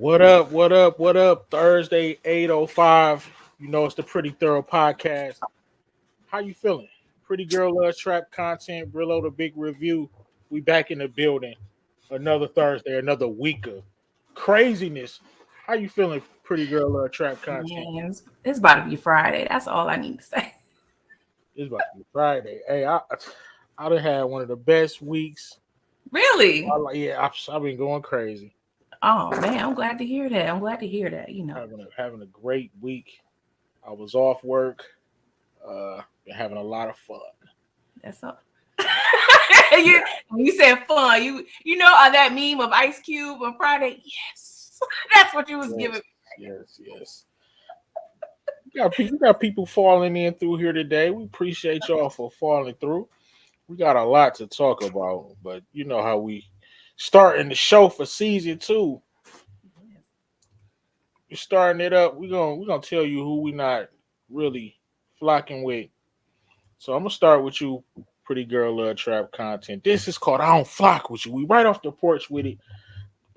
What up? What up? What up? Thursday, 8:05. You know it's the Pretty Thorough podcast. How you feeling? Pretty Girl Loves Trap content. Brillo the big review. We back in the building. Another Thursday, another week of craziness. How you feeling, Pretty Girl Loves Trap content? Man, it's about to be Friday. That's all I need to say. It's about to be Friday. Hey, I done had one of the best weeks. Really? I've been going crazy. Oh man, I'm glad to hear that. I'm glad to hear that. Having a great week. I was off work. Been having a lot of fun. That's all. you said fun. You know that meme of Ice Cube on Friday? Yes. That's what you was giving me. Yes. We got people falling in through here today. We appreciate y'all for falling through. We got a lot to talk about, but you know how we starting the show for season 2. We're starting it up. We're gonna tell you who we not really flocking with. So I'm gonna start with you, Pretty Girl Love Trap content. This is called I Don't Flock With You. We right off the porch with it.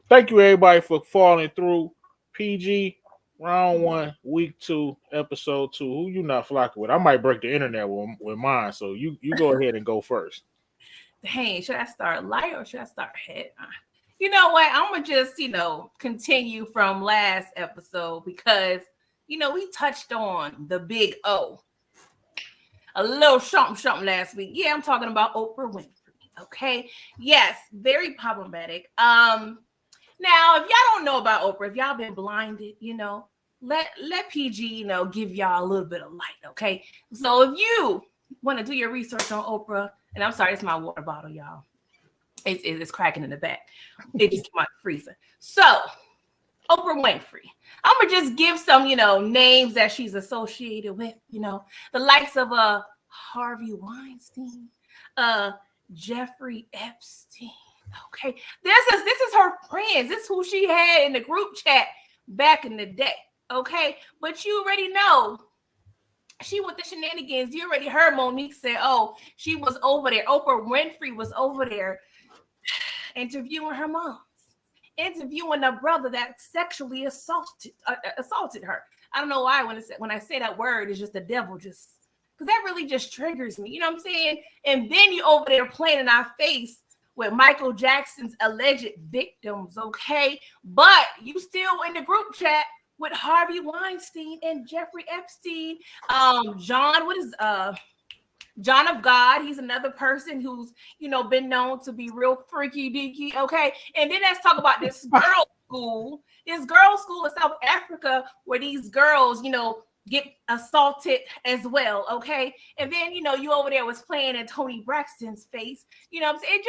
Thank you everybody for falling through. PG round 1, week 2, episode 2. Who you not flocking with? I might break the internet with mine. So you go ahead and go first. Hey, should I start light or should I start head? You know what? I'm gonna just continue from last episode because we touched on the big O. A little something last week. Yeah, I'm talking about Oprah Winfrey. Okay. Yes, very problematic. Now, if y'all don't know about Oprah, if y'all been blinded, let PG, give y'all a little bit of light. Okay. So if you want to do your research on Oprah, and I'm sorry, it's my water bottle, y'all. It's cracking in the back. It just came out the freezer. So Oprah Winfrey. I'm gonna just give some, names that she's associated with, the likes of Harvey Weinstein, Jeffrey Epstein. Okay, this is her friends. This is who she had in the group chat back in the day. Okay, but you already know she with the shenanigans. You already heard Monique say, "Oh, she was over there." Oprah Winfrey was over there interviewing her mom. Interviewing a brother that sexually assaulted her. I don't know why when I say that word, it's just the devil, just because that really just triggers me. You know what I'm saying? And then you over there playing in our face with Michael Jackson's alleged victims, okay? But you still in the group chat with Harvey Weinstein and Jeffrey Epstein. John of God, he's another person who's, been known to be real freaky deaky, okay? And then let's talk about this girls' school in South Africa where these girls, get assaulted as well, okay? And then, you over there was playing in Toni Braxton's face. You know what I'm saying?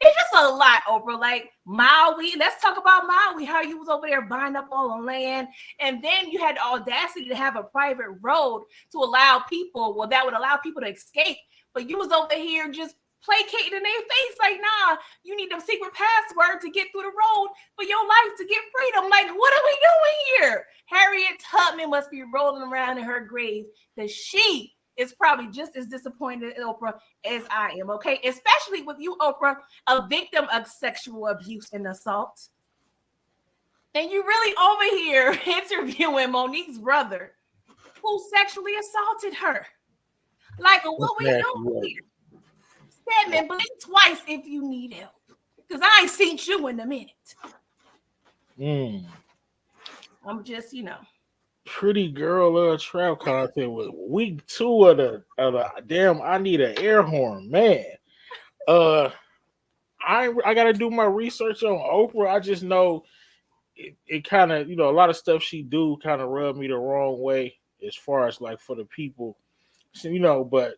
It's just a lot, Oprah. Like Maui, let's talk about Maui, how you was over there buying up all the land. And then you had the audacity to have a private road to allow people, that would allow people to escape. But you was over here just placating in their face like, nah, you need a secret password to get through the road for your life to get freedom. Like, what are we doing here? Harriet Tubman must be rolling around in her grave because she is probably just as disappointed in Oprah as I am, okay? Especially with you, Oprah, a victim of sexual abuse and assault. And you really over here interviewing Monique's brother who sexually assaulted her. Like, what we doing here? Stedman, blink twice if you need help. Because I ain't seen you in a minute. I'm just, Pretty Girl Love Trap content with week 2 of the damn I need an air horn, man. I gotta do my research on Oprah. I just know it kind of, a lot of stuff she do kind of rub me the wrong way as far as like for the people. So, but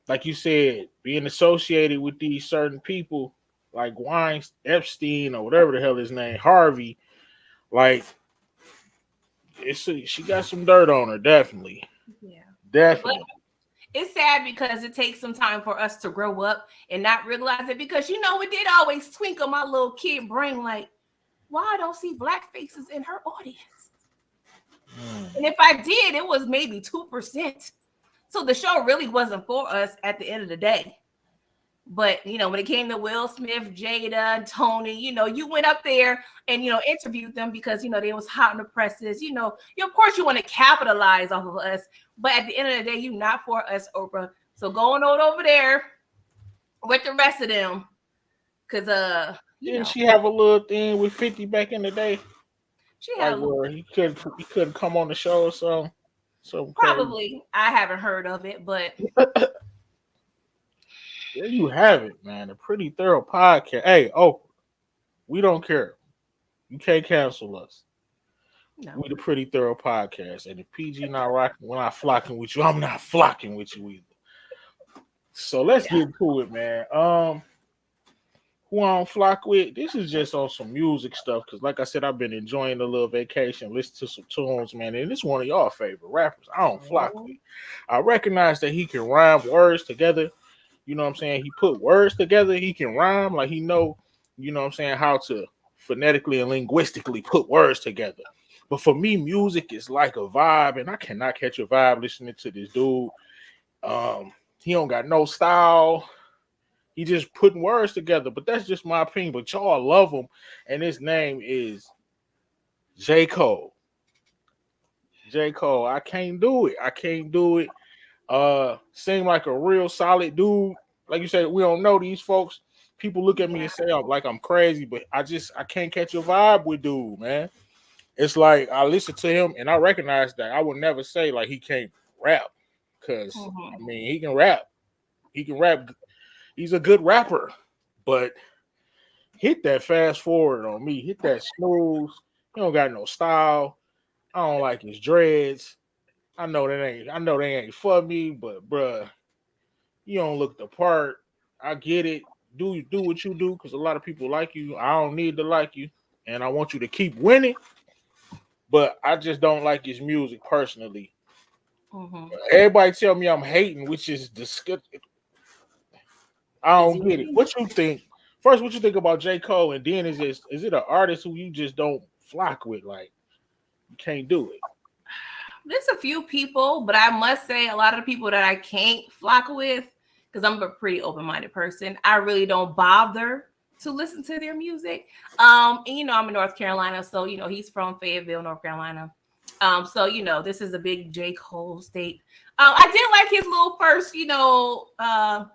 like you said, being associated with these certain people like Epstein or whatever the hell his name, Harvey, like she got some dirt on her, definitely. Yeah. Definitely. But it's sad because it takes some time for us to grow up and not realize it because it did always twinkle my little kid brain like, why I don't see black faces in her audience? And if I did, it was maybe 2%. So the show really wasn't for us at the end of the day. But when it came to Will Smith, Jada, Tony, you went up there and interviewed them because they was hot in the presses. Of course you want to capitalize off of us, but at the end of the day, you not for us, Oprah. So going on over there with the rest of them, cause Didn't she have a little thing with 50 back in the day? she had Like a little where he couldn't come on the show or something crazy. probably I haven't heard of it, but There you have it, man. A pretty thorough podcast. Hey, Oprah, we don't care. You can't cancel us. no. We the pretty thorough podcast. And if PG not rocking, we're not flocking with you. I'm not flocking with you either. So let's Yeah. get to it, man. Who I don't flock with? This is just on some music stuff because, like I said, I've been enjoying a little vacation, listen to some tunes, man. And it's one of y'all favorite rappers. I don't flock with. I recognize that he can rhyme words together. You know what I'm saying? He put words together. He can rhyme. Like he know, you know what I'm saying, how to phonetically and linguistically put words together. But for me, music is like a vibe, and I cannot catch a vibe listening to this dude. He don't got no style. He just putting words together. But that's just my opinion. But y'all love him, and his name is J. Cole. J. Cole. I can't do it. I can't do it. Seem like a real solid dude. Like you said, we don't know these folks. People look at me and say I'm like I'm crazy, but I can't catch a vibe with dude, man. It's like I listen to him and I recognize that I would never say like he can't rap. Cause I Mhm. mean he can rap. He can rap. He's a good rapper. But hit that fast forward on me. Hit that snooze. He don't got no style. I don't like his dreads. I know they ain't for me, but bruh, you don't look the part. I get it. Do what you do because a lot of people like you. I don't need to like you, and I want you to keep winning. But I just don't like his music personally. Mhm. Everybody tell me I'm hating, which is disgusting. I Is don't he get it. really? What you think? First, what you think about J. Cole, and then is it an artist who you just don't flock with? Like you can't do it. There's a few people, but I must say a lot of the people that I can't flock with, because I'm a pretty open-minded person, I really don't bother to listen to their music. And I'm in North Carolina, so he's from Fayetteville, North Carolina. So this is a big J. Cole state. I did like his little first, I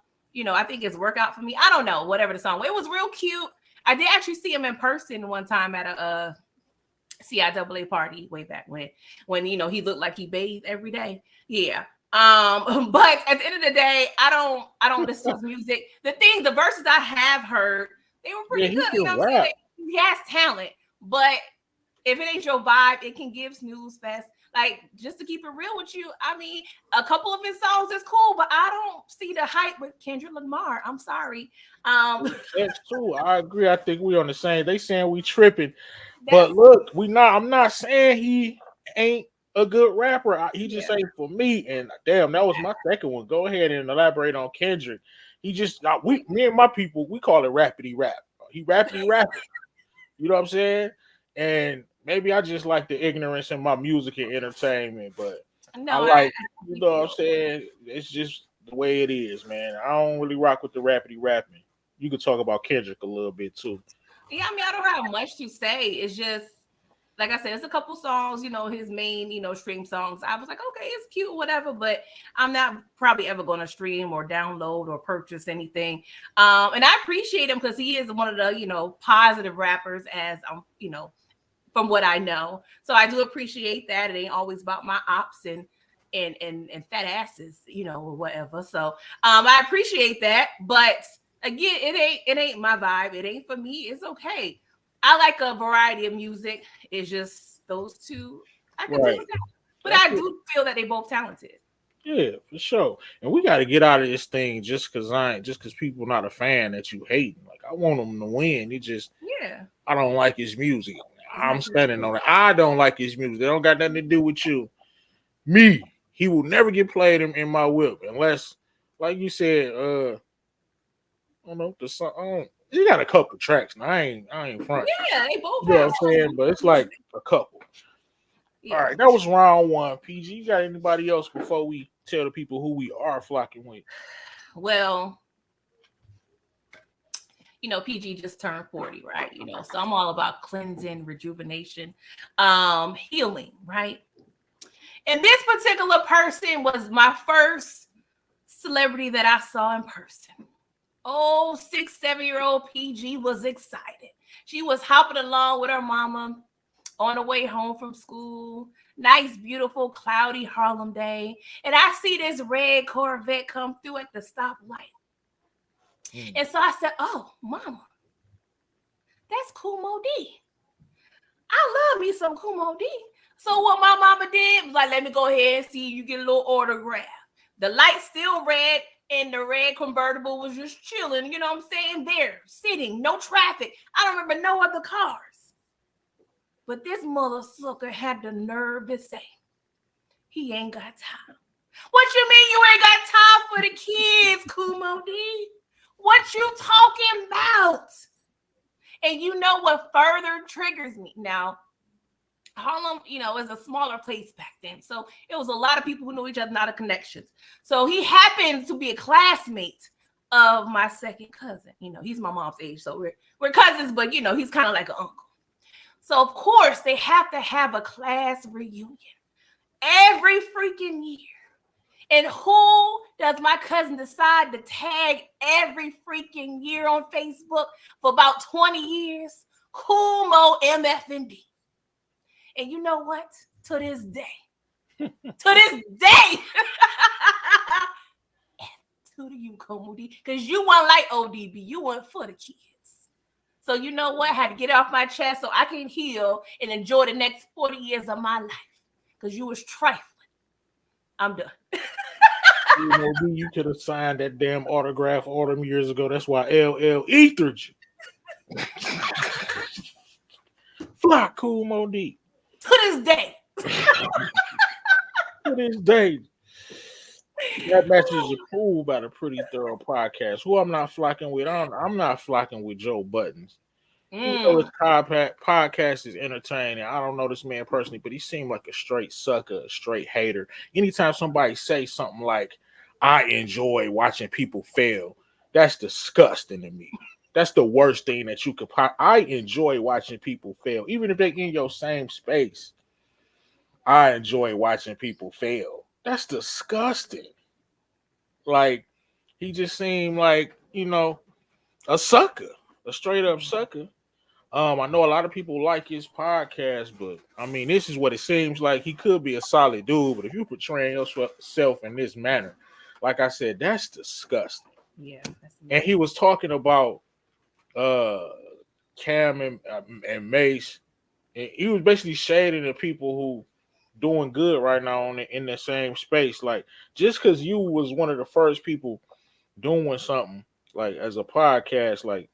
think it's workout for me. I don't know, whatever the song. It was real cute. I did actually see him in person one time at a CIAA party way back when he looked like he bathed every day. Yeah. But at the end of the day, I don't listen to his music. The verses I have heard, they were Yeah, pretty he good. can I'm saying? rap. He has talent, but if it ain't your vibe, it can give snooze fest. Like, just to keep it real with you, I mean, a couple of his songs is cool, but I don't see the hype with Kendrick Lamar. I'm sorry. Um, That's true. I agree. I think we on the same. They saying we tripping. But that's look, we not. I'm not saying he ain't a good rapper. He just yeah. ain't for me. And damn, that was my second one. Go ahead and elaborate on Kendrick. He just me and my people, we call it rapidy rap. He rapidy rapping. You know what I'm saying? And maybe I just like the ignorance in my music and entertainment, but I No, I like, you know what I'm feel. saying? It's just the way it is, man. I don't really rock with the rapidy rapping. You could talk about Kendrick a little bit too. Yeah, I mean, I don't have much to say. It's just like I said, it's a couple songs, his main, stream songs. I was like, okay, it's cute, whatever, but I'm not probably ever going to stream or download or purchase anything. And I appreciate him because he is one of the, positive rappers as from what I know. So I do appreciate that. It ain't always about my ops and fat asses, or whatever. So I appreciate that. But again, it ain't my vibe. It ain't for me. It's okay. I like a variety of music. It's just those two I could do Right. with that. But That's I what, do feel that they both talented. yeah, for sure. And we got to get out of this thing just because people not a fan that you hate. Like I want them to win. It just Yeah. I don't like his music. It's I'm not your standing shit. on it. I don't like his music. They don't got nothing to do with you. Me, he will never get played in my whip unless, like you said, I don't know the song. He got a couple tracks. Now, I ain't front. Yeah, they both You know what have I'm songs saying? on But it's the like music. a couple. All Yeah. right, that was round one. PG, you got anybody else before we tell the people who we are flocking with? Well, PG just turned 40, right? So I'm all about cleansing, rejuvenation, healing, right? And this particular person was my first celebrity that I saw in person. Oh, 6, 7-year-old PG was excited. She was hopping along with her mama on the way home from school. Nice, beautiful, cloudy Harlem day. And I see this red Corvette come through at the stoplight. And so I said, "Oh, mama, that's Kumo D. I love me some Kumo D." So what my mama did was like, "Let me go ahead and see you get a little autograph." The light still red, and the red convertible was just chilling, you know what I'm saying? There, sitting, no traffic. I don't remember no other cars. But this mother sucker had the nerve to say, he ain't got time. What you mean you ain't got time for the kids, Kumo D? What you talking about? And you know what further triggers me? Now, Harlem, is a smaller place back then. So it was a lot of people who knew each other, not of connections. So he happened to be a classmate of my second cousin. He's my mom's age. So we're cousins, but he's kind of like an uncle. So of course they have to have a class reunion every freaking year. And who does my cousin decide to tag every freaking year on Facebook for about 20 years? Kumo MFND. And you know what? To this day, to you, Komudi, because you weren't like ODB. You weren't for the kids. So you know what? I had to get off my chest so I can heal and enjoy the next 40 years of my life. Because you was trifling. I'm done. You could have signed that damn autograph all them years ago. That's why LL ethered you. Fly Kumo D. To this day. To this day. That message is approved by the Pretty Thorough Podcast. Who I'm not flocking with, I'm not flocking with Joe Buttons. His podcast is entertaining. I don't know this man personally, but he seemed like a straight sucker, a straight hater. Anytime somebody says something like, "I enjoy watching people fail," that's disgusting to me. That's the worst thing that you could. I enjoy watching people fail, even if they're in your same space. I enjoy watching people fail. That's disgusting. Like, he just seemed like, a sucker, a straight up sucker. I know a lot of people like his podcast, but I mean, this is what it seems like. He could be a solid dude, but if you portraying yourself in this manner, like I said, that's disgusting. Yeah. And he was talking about Cam and Mace, and he was basically shading the people who doing good right now in the same space. Like, just because you was one of the first people doing something like as a podcast, like,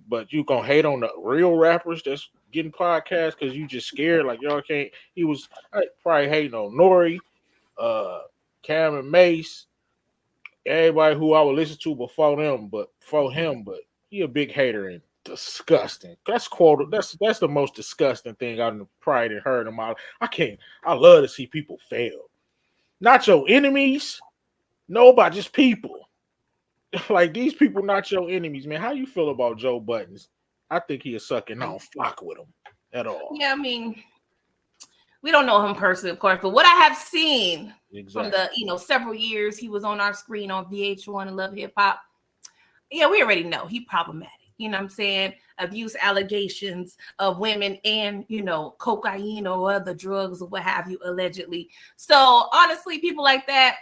but you gonna hate on the real rappers that's getting podcasts because you just scared, like y'all can't. He was probably hating on Nori, Cam and Mace, everybody who I would listen to before him, but he a big hater and disgusting. That's quote. That's the most disgusting thing I've probably heard in my life. I love to see people fail. Not your enemies, nobody, just people. Like, these people not your enemies, man. How you feel about Joe Buttons? I think he is sucking. I don't flock with him at all. Yeah, I mean, we don't know him personally, of course, but what I have seen from the several years he was on our screen on VH1 and Love Hip Hop, yeah, we already know he problematic. You know what I'm saying? Abuse allegations of women and cocaine or other drugs or what have you, allegedly. So honestly, people like that.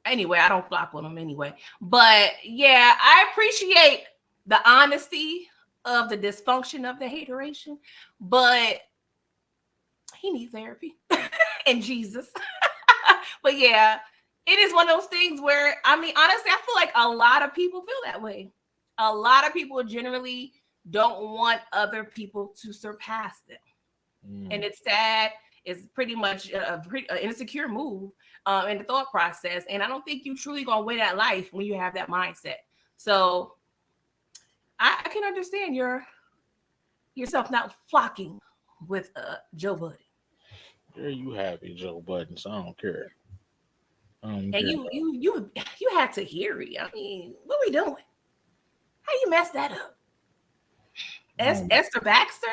Anyway, I don't flock with them anyway. But yeah, I appreciate the honesty of the dysfunction of the hateration, but he needs therapy and Jesus. But yeah, it is one of those things where, I mean, honestly, I feel like a lot of people feel that way. A lot of people generally don't want other people to surpass them. And it's sad. It's pretty much an insecure move in the thought process. And I don't think you truly going to win at life when you have that mindset. So I can understand yourself not flocking with Joe Budden. There you have it, Joe Budden. So I don't care. And you had to hear it. I mean, what are we doing? How you mess that up? Um, Esther Baxter,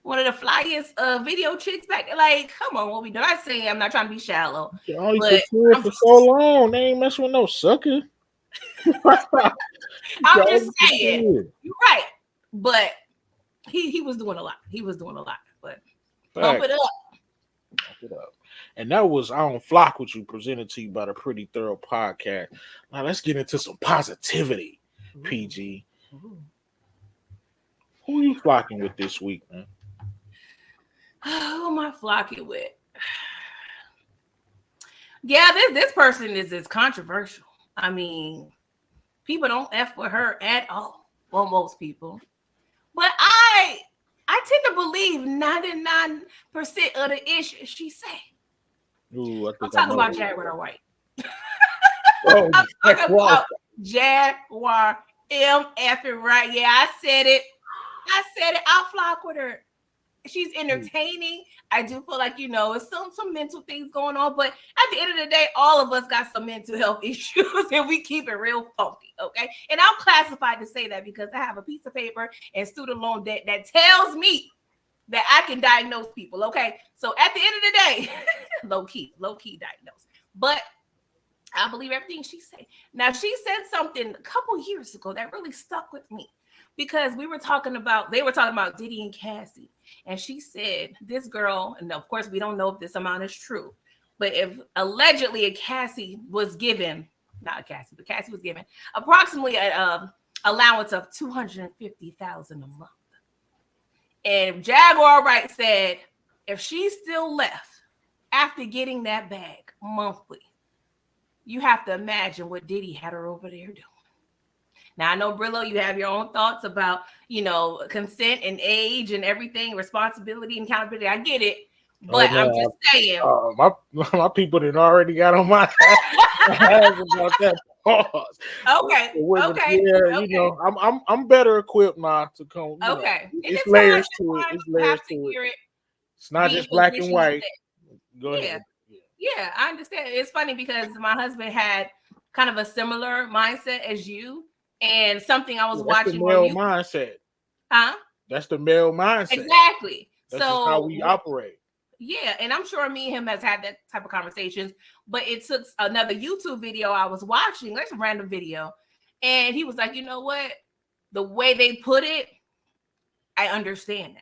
one of the flyest video chicks back there. Like, come on, what we do? I say I'm not trying to be shallow, you only but pretend I'm for just, so long. They ain't messing with no sucker. You I'm just only saying. pretend. You're right, but he was doing a lot. He was doing a lot, but pump Fact. it up. Pump it up. And that was I Don't Flock With You, presented to you by the Pretty Thorough Podcast. Now let's get into some positivity, PG. Ooh. Who you flocking with this week, man? Who am I flocking with? Yeah, this person is controversial. I mean, people don't F with her at all. Well, most people. But I tend to believe 99% of the issues she say. Ooh, I I'm think I talking know. about Jaguar White. Oh, I'm Jack talking White. about Jaguar MF right. Yeah, I said it. I'll flock with her. She's entertaining. I do feel like it's some mental things going on, but at the end of the day, all of us got some mental health issues, and we keep it real funky, okay? And I'm classified to say that because I have a piece of paper and student loan debt that tells me that I can diagnose people, okay? So at the end of the day, low key diagnose. But I believe everything she said. Now, she said something a couple years ago that really stuck with me because they were talking about Diddy and Cassie. And she said, this girl, and of course, we don't know if this amount is true, but if allegedly Cassie was given approximately an allowance of $250,000 a month. And Jaguar Wright said, if she's still left after getting that bag monthly, you have to imagine what Diddy had her over there doing. Now, I know, Brillo, you have your own thoughts about, consent and age and everything, responsibility and accountability. I get it. But I'm just saying. My people did already got on my ass about that pause. Okay. Yeah, I'm better equipped now to come. Okay. It's layers to it. It's layers to it. It's not just black and white. Go ahead. Yeah, I understand. It's funny because my husband had kind of a similar mindset as you, and something I was watching the male on mindset. Huh? That's the male mindset. Exactly. That's just how we operate. Yeah, and I'm sure me and him has had that type of conversations, but it took another YouTube video I was watching, like a random video, and he was like, you know what? The way they put it, I understand now.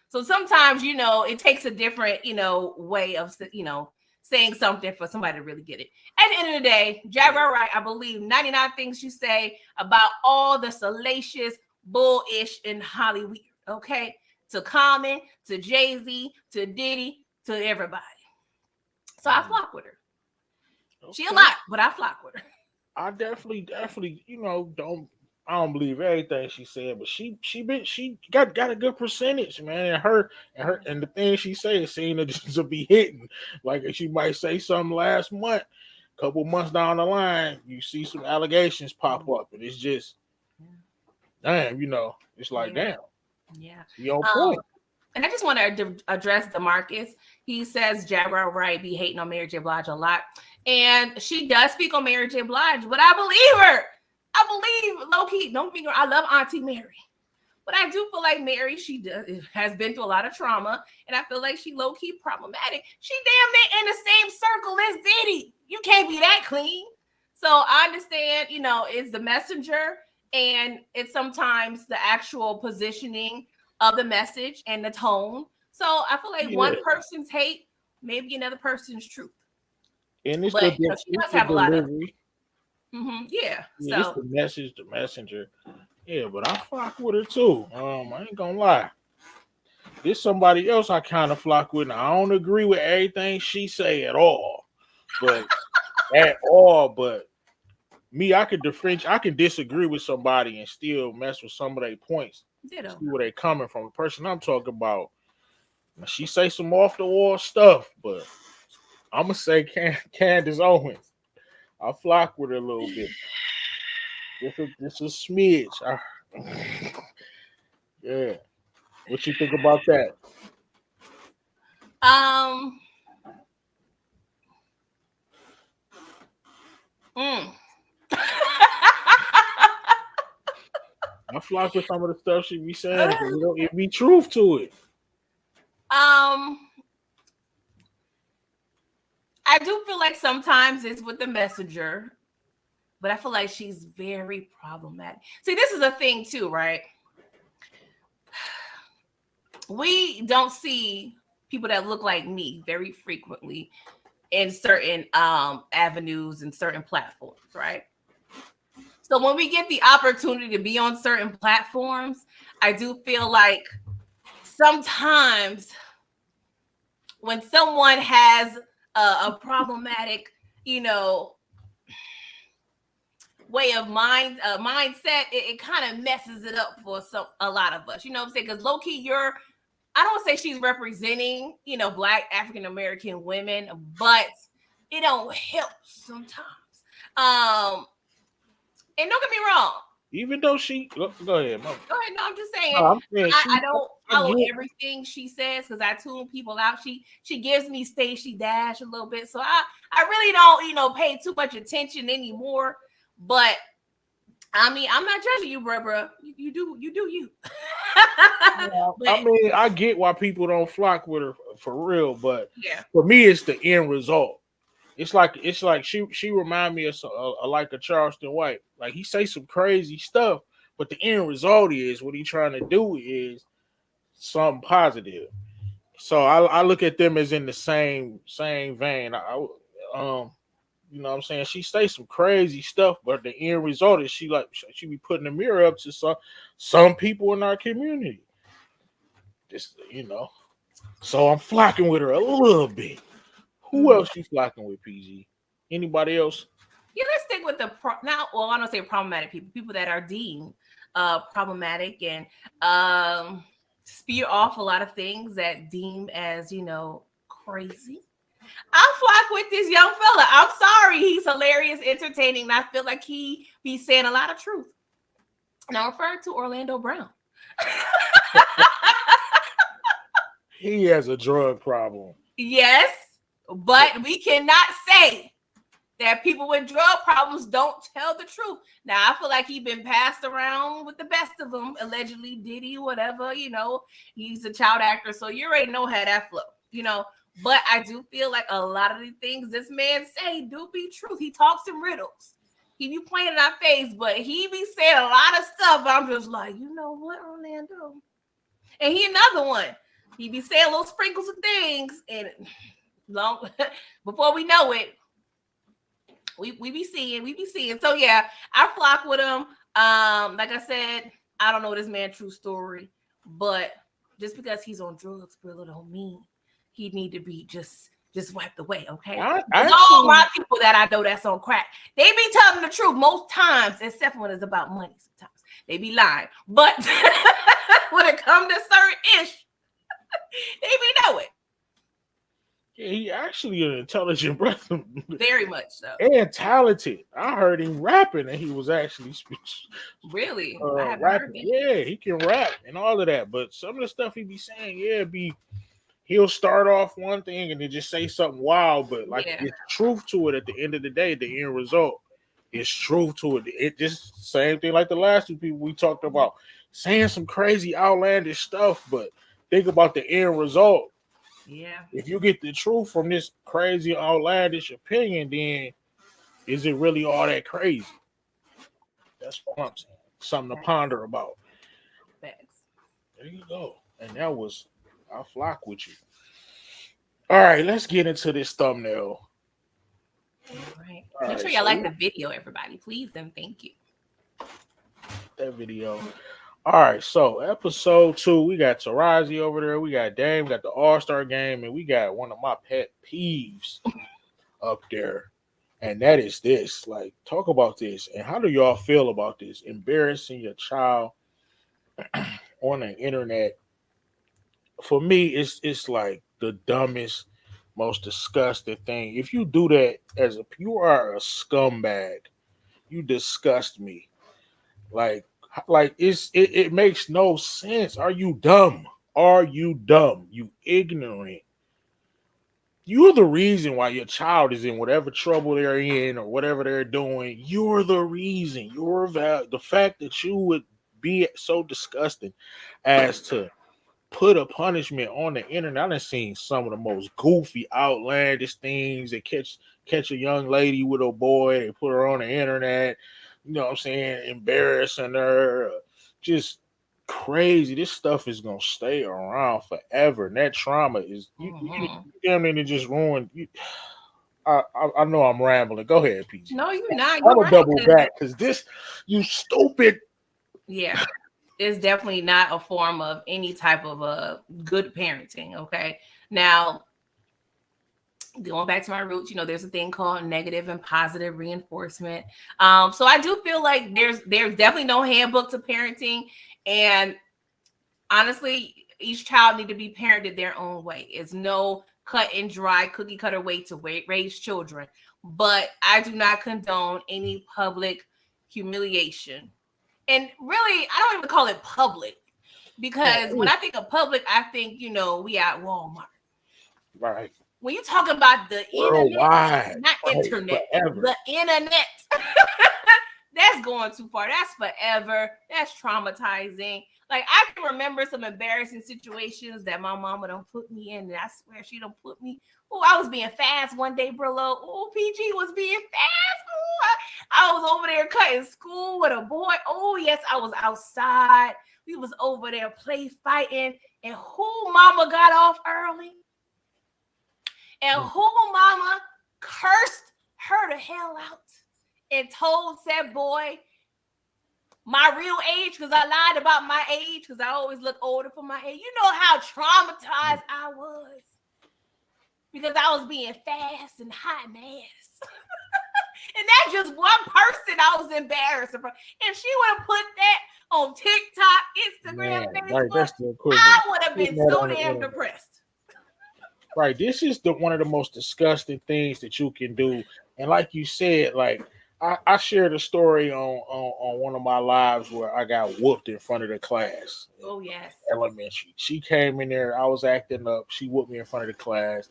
So sometimes, it takes a different, way of, saying something for somebody to really get it. At the end of the day, Jaguar Wright, I believe 99 things you say about all the salacious bullish in Hollywood, okay? To Common, to Jay-Z, to Diddy, to everybody. So I flock with her. Okay. She a lot, but I flock with her. I definitely, I don't believe everything she said, but she got a good percentage, man. And the thing she said seemed to be hitting. Like she might say something last month, couple months down the line, you see some allegations pop up, and it's just, damn, it's like, damn. Yeah. She on point. And I just want to address DeMarcus. He says Jaguar Wright be hating on Mary J. Blige a lot. And she does speak on Mary J. Blige, but I believe her. I believe, low-key, don't be I love Auntie Mary. But I do feel like Mary, has been through a lot of trauma. And I feel like she low-key problematic. She damn near in the same circle as Diddy. You can't be that clean. So I understand, it's the messenger. And it's sometimes the actual positioning of the message and the tone. So I feel like one person's hate, maybe another person's truth. And it's she does have a lot of. Yeah. So it's the message, the messenger. Yeah, but I flock with her too. I ain't gonna lie. There's somebody else I kind of flock with. I don't agree with everything she say at all, but me, I can disagree with somebody and still mess with some of their points. See where they coming from. The person I'm talking about, she say some off the wall stuff, but I'm gonna say Candace Owens. I flock with her a little bit. This is smidge. Yeah. What you think about that? I flock with some of the stuff she be saying because it be truth to it. um, I do feel like sometimes it's with the messenger, but I feel like she's very problematic. See, this is a thing too, right? We don't see people that look like me very frequently in certain avenues and certain platforms, right? So when we get the opportunity to be on certain platforms, I do feel like sometimes when someone has a problematic, you know, way of mindset, it kind of messes it up for a lot of us. You know what I'm saying? Because low key, I don't say she's representing, Black African American women, but it don't help sometimes. And don't get me wrong. Even though she go ahead, mama. Go ahead. No, I'm just saying. No, I'm saying I don't I follow get everything she says because I tune people out. She gives me Stacey Dash a little bit, so I really don't pay too much attention anymore. But I mean, I'm not judging you, bro. You do you. But I mean, I get why people don't flock with her for real, but yeah, for me, it's the end result. It's like she remind me of like a Charleston White. Like he say some crazy stuff, but the end result is what he trying to do is something positive. So I look at them as in the same vein. You know what I'm saying? She say some crazy stuff, but the end result is she be putting the mirror up to some people in our community. Just so I'm flocking with her a little bit. Who mm-hmm. else you flocking with, PG? Anybody else? Yeah, let's stick with the now. Well, I don't say problematic people that are deemed problematic and spew off a lot of things that deem as crazy. I flock with this young fella. I'm sorry, he's hilarious, entertaining, and I feel like he be saying a lot of truth. And I'm referring to Orlando Brown. He has a drug problem. Yes, but we cannot say that people with drug problems don't tell the truth. Now, I feel like he's been passed around with the best of them, allegedly, Diddy, whatever, he's a child actor, so you already know how that flow. But I do feel like a lot of the things this man say do be truth. He talks in riddles. He be playing in our face, but he be saying a lot of stuff. I'm just like, you know what, Orlando? And he another one. He be saying little sprinkles of things, and long before we know it, we be seeing. So yeah, I flock with him. Like I said, I don't know this man's true story, but just because he's on drugs, Brillo, don't mean he need to be just wiped away. Okay, all my people that I know that's on crack, they be telling the truth most times, except when it's about money. Sometimes they be lying, but when it comes to certain ish, they be know it. Yeah, he actually an intelligent brother. Very much so. And talented. I heard him rapping and he was actually really I haven't rapping. heard it. Yeah, he can rap and all of that. But some of the stuff he be saying, he'll start off one thing and then just say something wild, but like it's truth to it at the end of the day, the end result is truth to it. It just same thing like the last two people we talked about, saying some crazy outlandish stuff, but think about the end result. Yeah. If you get the truth from this crazy outlandish opinion, then is it really all that crazy? That's what I'm saying. Something to ponder about. Thanks. There you go. And that was I'll flock with you. All right, let's get into this thumbnail. All right. Make sure y'all like the video, everybody. Please and thank you. That video. All right, so episode 2, we got Tarazi over there, we got Dame, we got the All-Star game, and we got one of my pet peeves up there. And that is this. Like, talk about this. And how do y'all feel about this? Embarrassing your child on the internet. For me, it's like the dumbest, most disgusting thing. If you do that you are a scumbag. You disgust me. Like it makes no sense. Are you dumb? Are you dumb? You ignorant. You're the reason why your child is in whatever trouble they're in or whatever they're doing. You're the reason. The fact that you would be so disgusting as to put a punishment on the internet. I done seen some of the most goofy, outlandish things. They catch a young lady with a boy, they put her on the internet, you know what I'm saying, embarrassing her, just crazy. This stuff is gonna stay around forever. And that trauma is you Mhm. damn near just ruined you. I know I'm rambling. Go ahead, PG. No, you're not. I'm You're gonna right. double 'Cause back because this, you stupid. yeah, it's definitely not a form of any type of good parenting. Okay. Now, going back to my roots, there's a thing called negative and positive reinforcement. So I do feel like there's definitely no handbook to parenting, and honestly, each child need to be parented their own way. It's no cut and dry cookie cutter way to raise children. But I do not condone any public humiliation. And really, I don't even call it public because when I think of public, I think, we at Walmart. Right. When you talk about the internet, Worldwide. not Right. internet, Forever. the internet, that's going too far. That's forever. That's traumatizing. Like, I can remember some embarrassing situations that my mama don't put me in, and I swear she don't put me. Oh, I was being fast one day, Brillo. Oh, PG was being fast. Oh, I was over there cutting school with a boy. Oh, yes, I was outside. We was over there play fighting, and who mama got off early? And who mama cursed her the hell out and told said boy my real age, because I lied about my age because I always look older for my age. You know how traumatized I was because I was being fast and hot and ass. And that's just one person I was embarrassed for. If she would have put that on TikTok, Instagram, Man, right, Facebook, that's the I equivalent. would have Putting been that so on the damn internet. depressed. Right. This is the one of the most disgusting things that you can do. And like you said, like I shared a story on one of my lives where I got whooped in front of the class. Oh, yes. Elementary. She came in there, I was acting up, she whooped me in front of the class,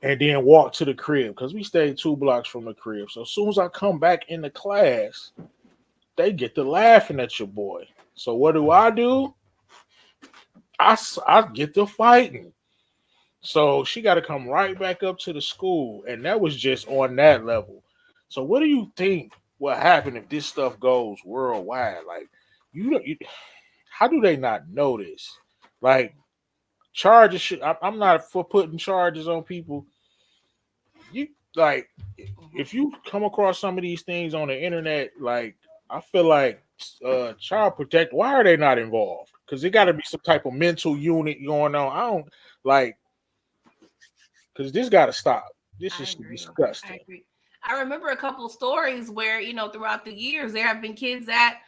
and then walked to the crib because we stayed 2 blocks from the crib. So as soon as I come back in the class, they get to laughing at your boy. So what do? I get to fighting. So she got to come right back up to the school, and that was just on that level. So what do you think will happen if this stuff goes worldwide? Like, you how do they not know this? Like, charges should. I'm not for putting charges on people. You like, if you come across some of these things on the internet, like, I feel like child protect. Why are they not involved? Because it got to be some type of mental unit going on. I don't like, because this got to stop. This I is agree. I disgusting. agree. I remember a couple of stories where, throughout the years, there have been kids that,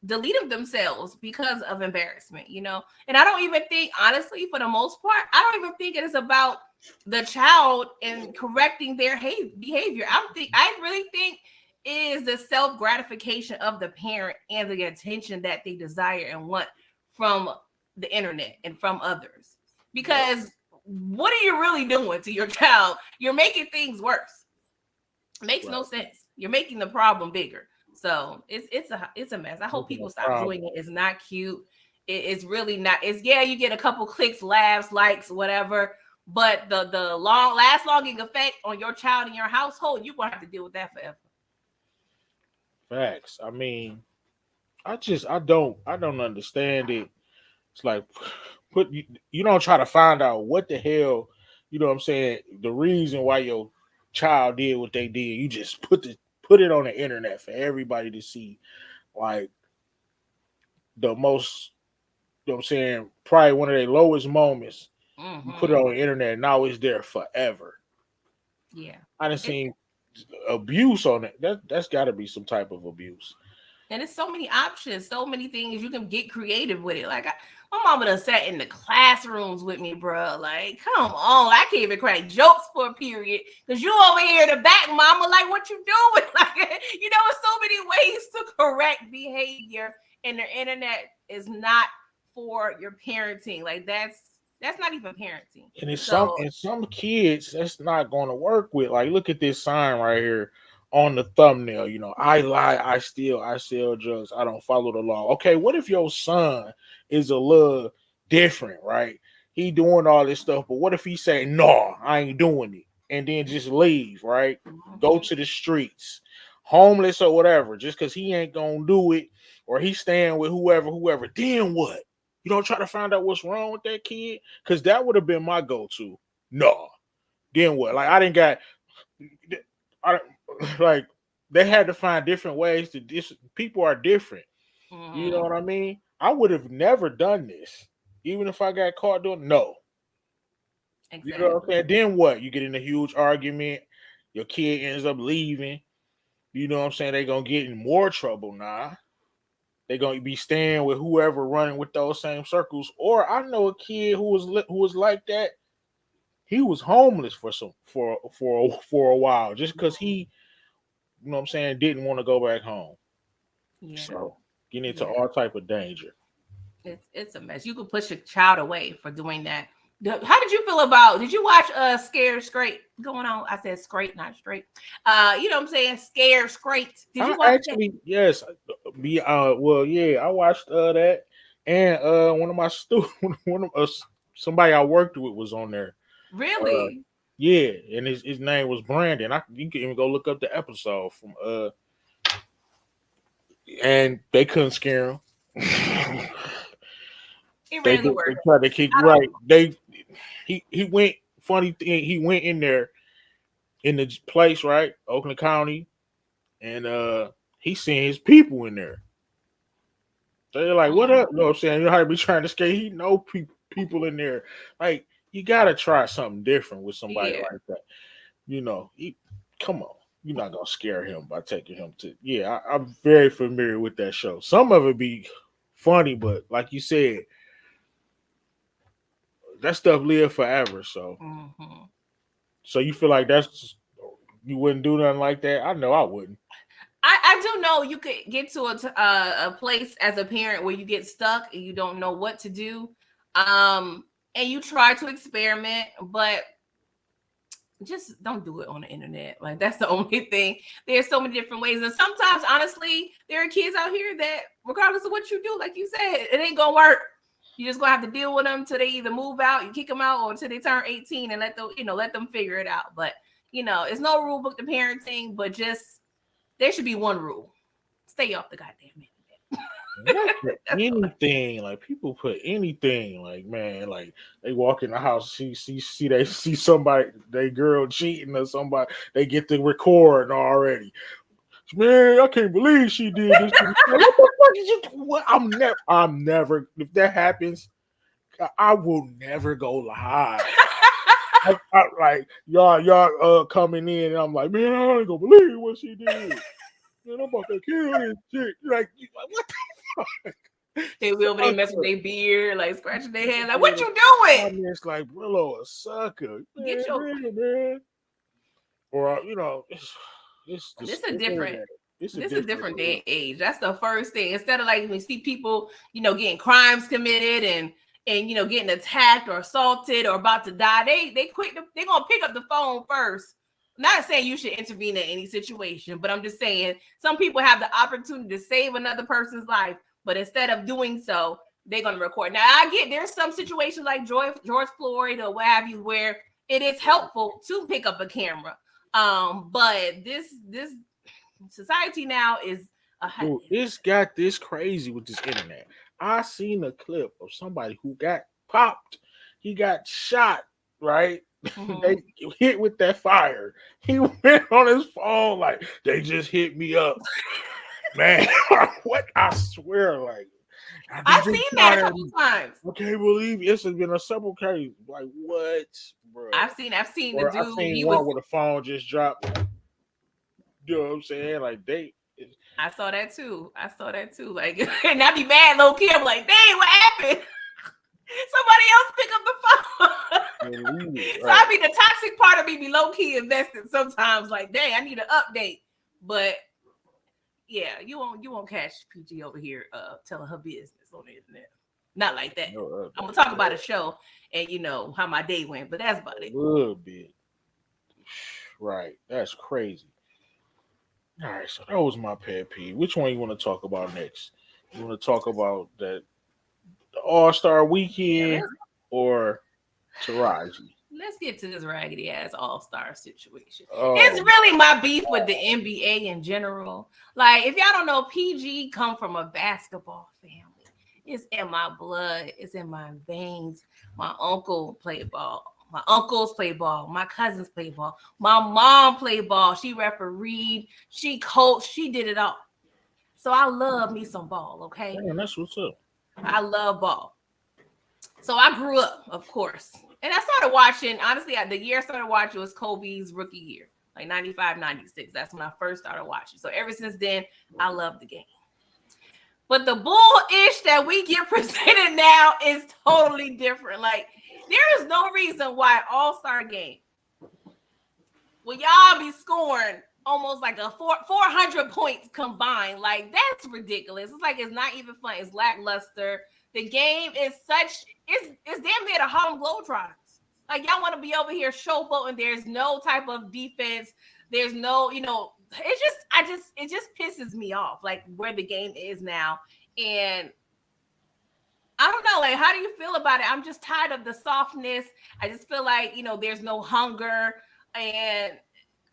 deleted themselves because of embarrassment, And I don't even think, honestly, for the most part, I don't even think it is about the child and correcting their behavior. I really think it is the self gratification of the parent and the attention that they desire and want from the internet and from others. Because what are you really doing to your child? You're making things worse. It makes Right. no sense. You're making the problem bigger. So it's a mess. I hope Making people a stop problem. doing it. It's not cute. It's really not. It's, yeah, you get a couple clicks, laughs, likes, whatever. But the longing effect on your child and your household, you're gonna have to deal with that forever. Facts. I mean, I don't understand it. It's like, you don't try to find out what the hell, you know what I'm saying, the reason why your child did what they did. You just put it on the internet for everybody to see. Like, the most, you know what I'm saying, probably one of their lowest moments. You put it Mm-hmm. on the internet, and now it's there forever. Yeah. I done It, seen abuse on it. That's got to be some type of abuse. And it's so many options, so many things you can get creative with it. Like, my mama done sat in the classrooms with me, bro. Like, come on, I can't even crack jokes for a period because you over here in the back, mama. Like, what you doing? Like, there's so many ways to correct behavior, and the internet is not for your parenting. Like, that's not even parenting. And it's So, some kids that's not going to work with. Like, look at this sign right here on the thumbnail. I lie, I steal, I sell drugs, I don't follow the law. Okay, what if your son is a little different, right? He doing all this stuff, but what if he say, no, I ain't doing it, and then just leave, right? Go Mhm. to the streets, homeless or whatever, just because he ain't gonna do it, or he's staying with whoever. Then what? You don't try to find out what's wrong with that kid, because that would have been my go-to. No, then what? Like I didn't got, I like they had to find different ways to people are different. You know Mhm. what I mean? I would have never done this, even if I got caught doing no. You know what I'm Exactly. saying? Then what? You get in a huge argument, your kid ends up leaving. You know what I'm saying? They gonna get in more trouble now. They gonna be staying with whoever running with those same circles. Or I know a kid who was like that. He was homeless for a while just because Mhm. he, you know what I'm saying, didn't want to go back home. Yeah. So getting into Yeah. all type of danger. It's a mess. You could push a child away for doing that. How did you feel about? Did you watch Scared Straight going on? I said straight, not straight. You know what I'm saying? Scared Straight. Did I you watch that? actually yes, be well yeah, I watched that and one of my students, one of us, somebody I worked with was on there. Uh, Really? yeah, and his name was Brandon. You can even go look up the episode from and they couldn't scare him. It they really did- they worked. tried to kick I you don't. right. He went funny thing. He went in there in the place right, Oakland County, and he seen his people in there. They're like, "What up?" You know what I'm saying? You know how to be trying to skate. He know people in there. Like you gotta try something different with somebody Yeah. like that. Come on. You're not gonna scare him by taking him to. Yeah, I'm very familiar with that show. Some of it be funny, but like you said, that stuff live forever. So, Hmm. so you feel like you wouldn't do nothing like that? I know I wouldn't. I do know you could get to a place as a parent where you get stuck and you don't know what to do, and you try to experiment, but just don't do it on the internet. Like that's the only thing. There's so many different ways, and sometimes, honestly, there are kids out here that, regardless of what you do, like you said, it ain't gonna work. You just gonna have to deal with them till they either move out, you kick them out, or until they turn 18 and let them figure it out. But it's no rule book to parenting, but just there should be one rule: stay off the goddamn Not for internet. That's all. anything. Like people put anything. Like man, like they walk in the house, they see somebody, they girl cheating or somebody, they get the record already. Man, I can't believe she did this. What the fuck did you? What? I'm never. If that happens, I will never go live. Like y'all coming in, and I'm like, man, I ain't gonna believe what she did. Man, I'm about to kill this chick. Like what the They will, but they mess with sucker? their beard, like scratching their head, like, Yeah, what you doing? comments like Brillo a sucker, man, Get your man. Or it's this just a the different internet. It's a this a different different day world. and age. That's the first thing. Instead of like when you see people, getting crimes committed and getting attacked or assaulted or about to die, they're gonna pick up the phone first. Not saying you should intervene in any situation, but I'm just saying some people have the opportunity to save another person's life, but instead of doing so, they're gonna record. Now I get there's some situations like George Floyd or what have you where it is helpful to pick up a camera. But this society now is a hot Dude, it's got this crazy with this internet. I seen a clip of somebody who got popped. He got shot, right? mess. They hit with that fire. He went on his phone like they just hit me up. Man, what I swear, like they I've just seen that shot a at couple me. times. I can't believe it's been a several cases. Like what, bro? I've seen the Or I dude. seen He was. one where the phone just dropped. You know what I'm saying? Like I saw that too. I saw that too. Like, and I'd be mad, low key. I'm like, dang, what happened? Somebody else pick up the phone. and leave it So I right. mean, the toxic part of me be low key invested sometimes. Like, dang, I need an update. But yeah, you won't catch PG over here telling her business on the internet. Not like that. No I'm gonna update. talk about a show and how my day went, but that's A about it. little bit. Right. That's crazy. All right, so that was my pet peeve. Which one you want to talk about next? You want to talk about that the All Star Yeah, Weekend or Taraji? let's get to this raggedy ass all-star situation. It's Oh, really my beef with the NBA in general. Like, if y'all don't know, PG come from a basketball family. It's in my blood. It's in my veins. My uncle played ball. My uncles play ball. My cousins play ball. My mom played ball. She refereed. She coached. She did it all. So I love me some ball. Okay, damn, that's what's up. I love ball. So I grew up, of course. And I started watching, honestly, the year I started watching was Kobe's rookie year, like 95, 96. That's when I first started watching. So ever since then, I love the game. But the bullish that we get presented now is totally different. Like, there is no reason why All-Star game, will y'all be scoring almost like a 400 points combined. Like, that's ridiculous. It's like it's not even fun. It's lackluster. The game is such, it's damn near the Harlem Globetrotters. Like, y'all want to be over here showboating. There's no type of defense. There's no, it's just, it just pisses me off, like where the game is now. And I don't know, like, how do you feel about it? I'm just tired of the softness. I just feel like, there's no hunger. And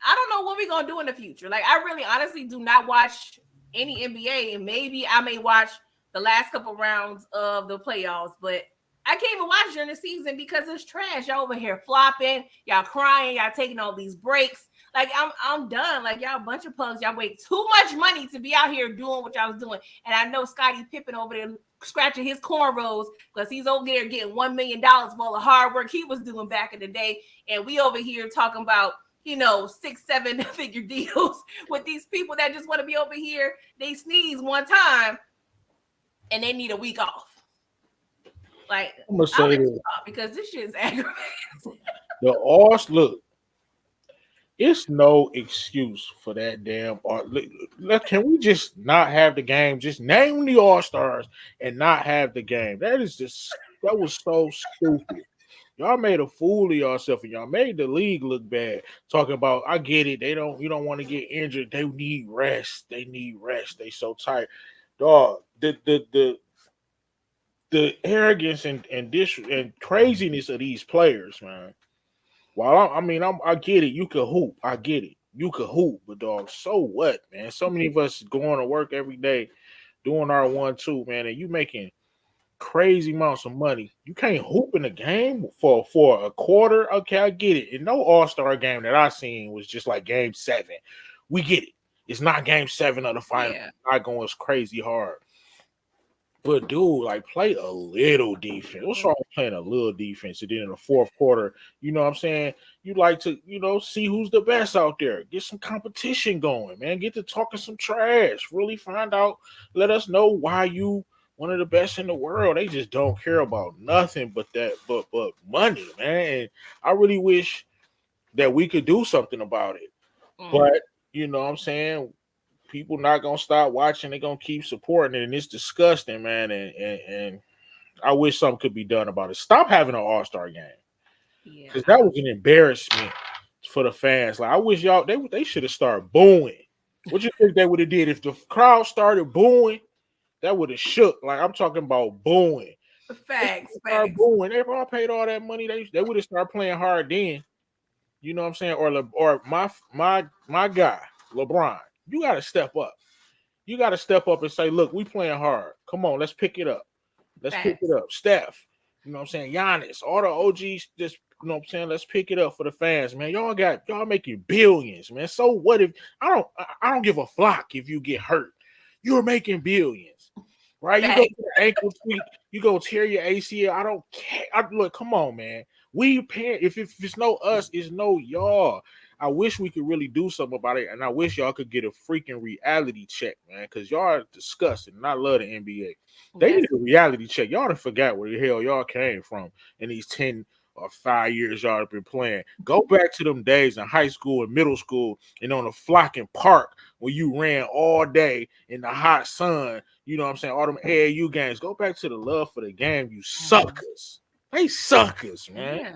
I don't know what we're gonna do in the future. Like, I really honestly do not watch any NBA, and maybe I may watch the last couple rounds of the playoffs, but I can't even watch during the season because it's trash. Y'all over here flopping, y'all crying, y'all taking all these breaks. Like, I'm done. Like, y'all a bunch of pugs. Y'all wait too much money to be out here doing what y'all was doing. And I know Scottie Pippen over there scratching his cornrows because he's over there getting $1 million for all the hard work he was doing back in the day. And we over here talking about 6-7 figure deals with these people that just want to be over here. They sneeze one time and they need a week off. Like, I'm gonna I'll say let you this: talk because this shit is aggravating. the All look, it's no excuse for that damn art. Can we just not have the game? Just name the All Stars and not have the game. That was so stupid. Y'all made a fool of yourself and y'all made the league look bad. Talking about, I get it. You don't want to get injured. They need rest. They need rest. They so tired. Dog, the arrogance and this and craziness of these players, man. While I get it. You could hoop. I get it. You could hoop, but dog, so what, man? So many of us going to work every day, doing our 1-2, man, and you making crazy amounts of money. You can't hoop in a game for a quarter. Okay, I get it. And no All-Star game that I seen was just like game 7. We get it. It's not game 7 of the final. Yeah. It's not going crazy hard. But dude, like, play a little defense. What's wrong with playing a little defense? And then in the fourth quarter, you know what I'm saying? You like to, see who's the best out there. Get some competition going, man. Get to talking some trash. Really find out. Let us know why you one of the best in the world. They just don't care about nothing but that, but money, man. And I really wish that we could do something about it. Mm. But you know what I'm saying? People not gonna stop watching. They're gonna keep supporting it, and it's disgusting, man. And I wish something could be done about it. Stop having an All-Star game Yeah. because that was an embarrassment for the fans. Like, I wish y'all they should have started booing. What you think they would have did if the crowd started booing? That would have shook. Like, I'm talking about booing. They Facts. start Facts. booing. They all paid all that money. They would have started playing hard then. You know what I'm saying? Or my guy LeBron. You got to step up. You got to step up and say, look, we playing hard. Come on, let's pick it up. Let's pick it Facts. up. Steph, you know what I'm saying? Giannis, all the OGs, just, you know what I'm saying? Let's pick it up for the fans, man. Y'all making billions, man. So what if I don't give a flock if you get hurt. You're making billions. Right? You go Facts. to the ankle tweak, you go tear your ACL. I don't care. Look, come on, man. We paying if it's no us, it's no y'all. I wish we could really do something about it, and I wish y'all could get a freaking reality check, man, because y'all are disgusting. And I love the NBA. They Yes. need a reality check. Y'all done forgot where the hell y'all came from in these 10 or 5 years y'all have been playing. Go back to them days in high school and middle school and on the flocking park where you ran all day in the hot sun. You know what I'm saying? All them AAU games. Go back to the love for the game, you suckers. They suckers, man. Yeah.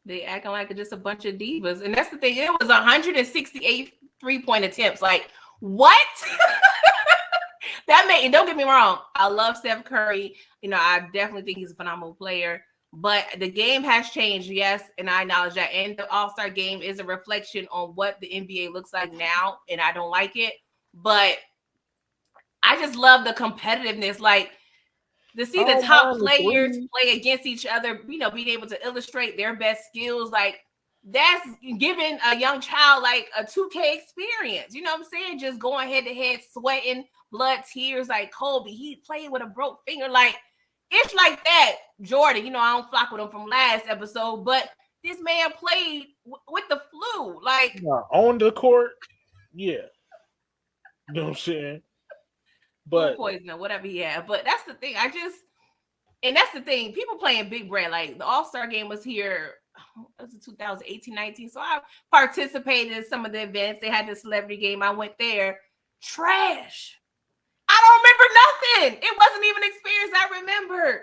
They acting like just a bunch of divas. And that's the thing. It was 168 3-point attempts. Like, what? That made, and don't get me wrong, I love Steph Curry. I definitely think he's a phenomenal player. But the game has changed, yes, and I acknowledge that. And the All-Star game is a reflection on what the NBA looks like now, and I don't like it. But I just love the competitiveness. Like, to see I the don't top mind the players three. play against each other, being able to illustrate their best skills, like that's giving a young child like a 2K experience. You know what I'm saying? Just going head to head, sweating, blood, tears, like Kobe. He played with a broke finger. Like, it's like that. Jordan, I don't flock with him from last episode, but this man played with the flu. Like, On the court, yeah. You know what I'm saying? food But poisoning, whatever he had. But that's the thing. And that's the thing. People playing big bread. Like, the All-Star game was here. It was 2018-19. So I participated in some of the events. They had the celebrity game. I went there. Trash. I don't remember nothing. It wasn't even an experience I remembered.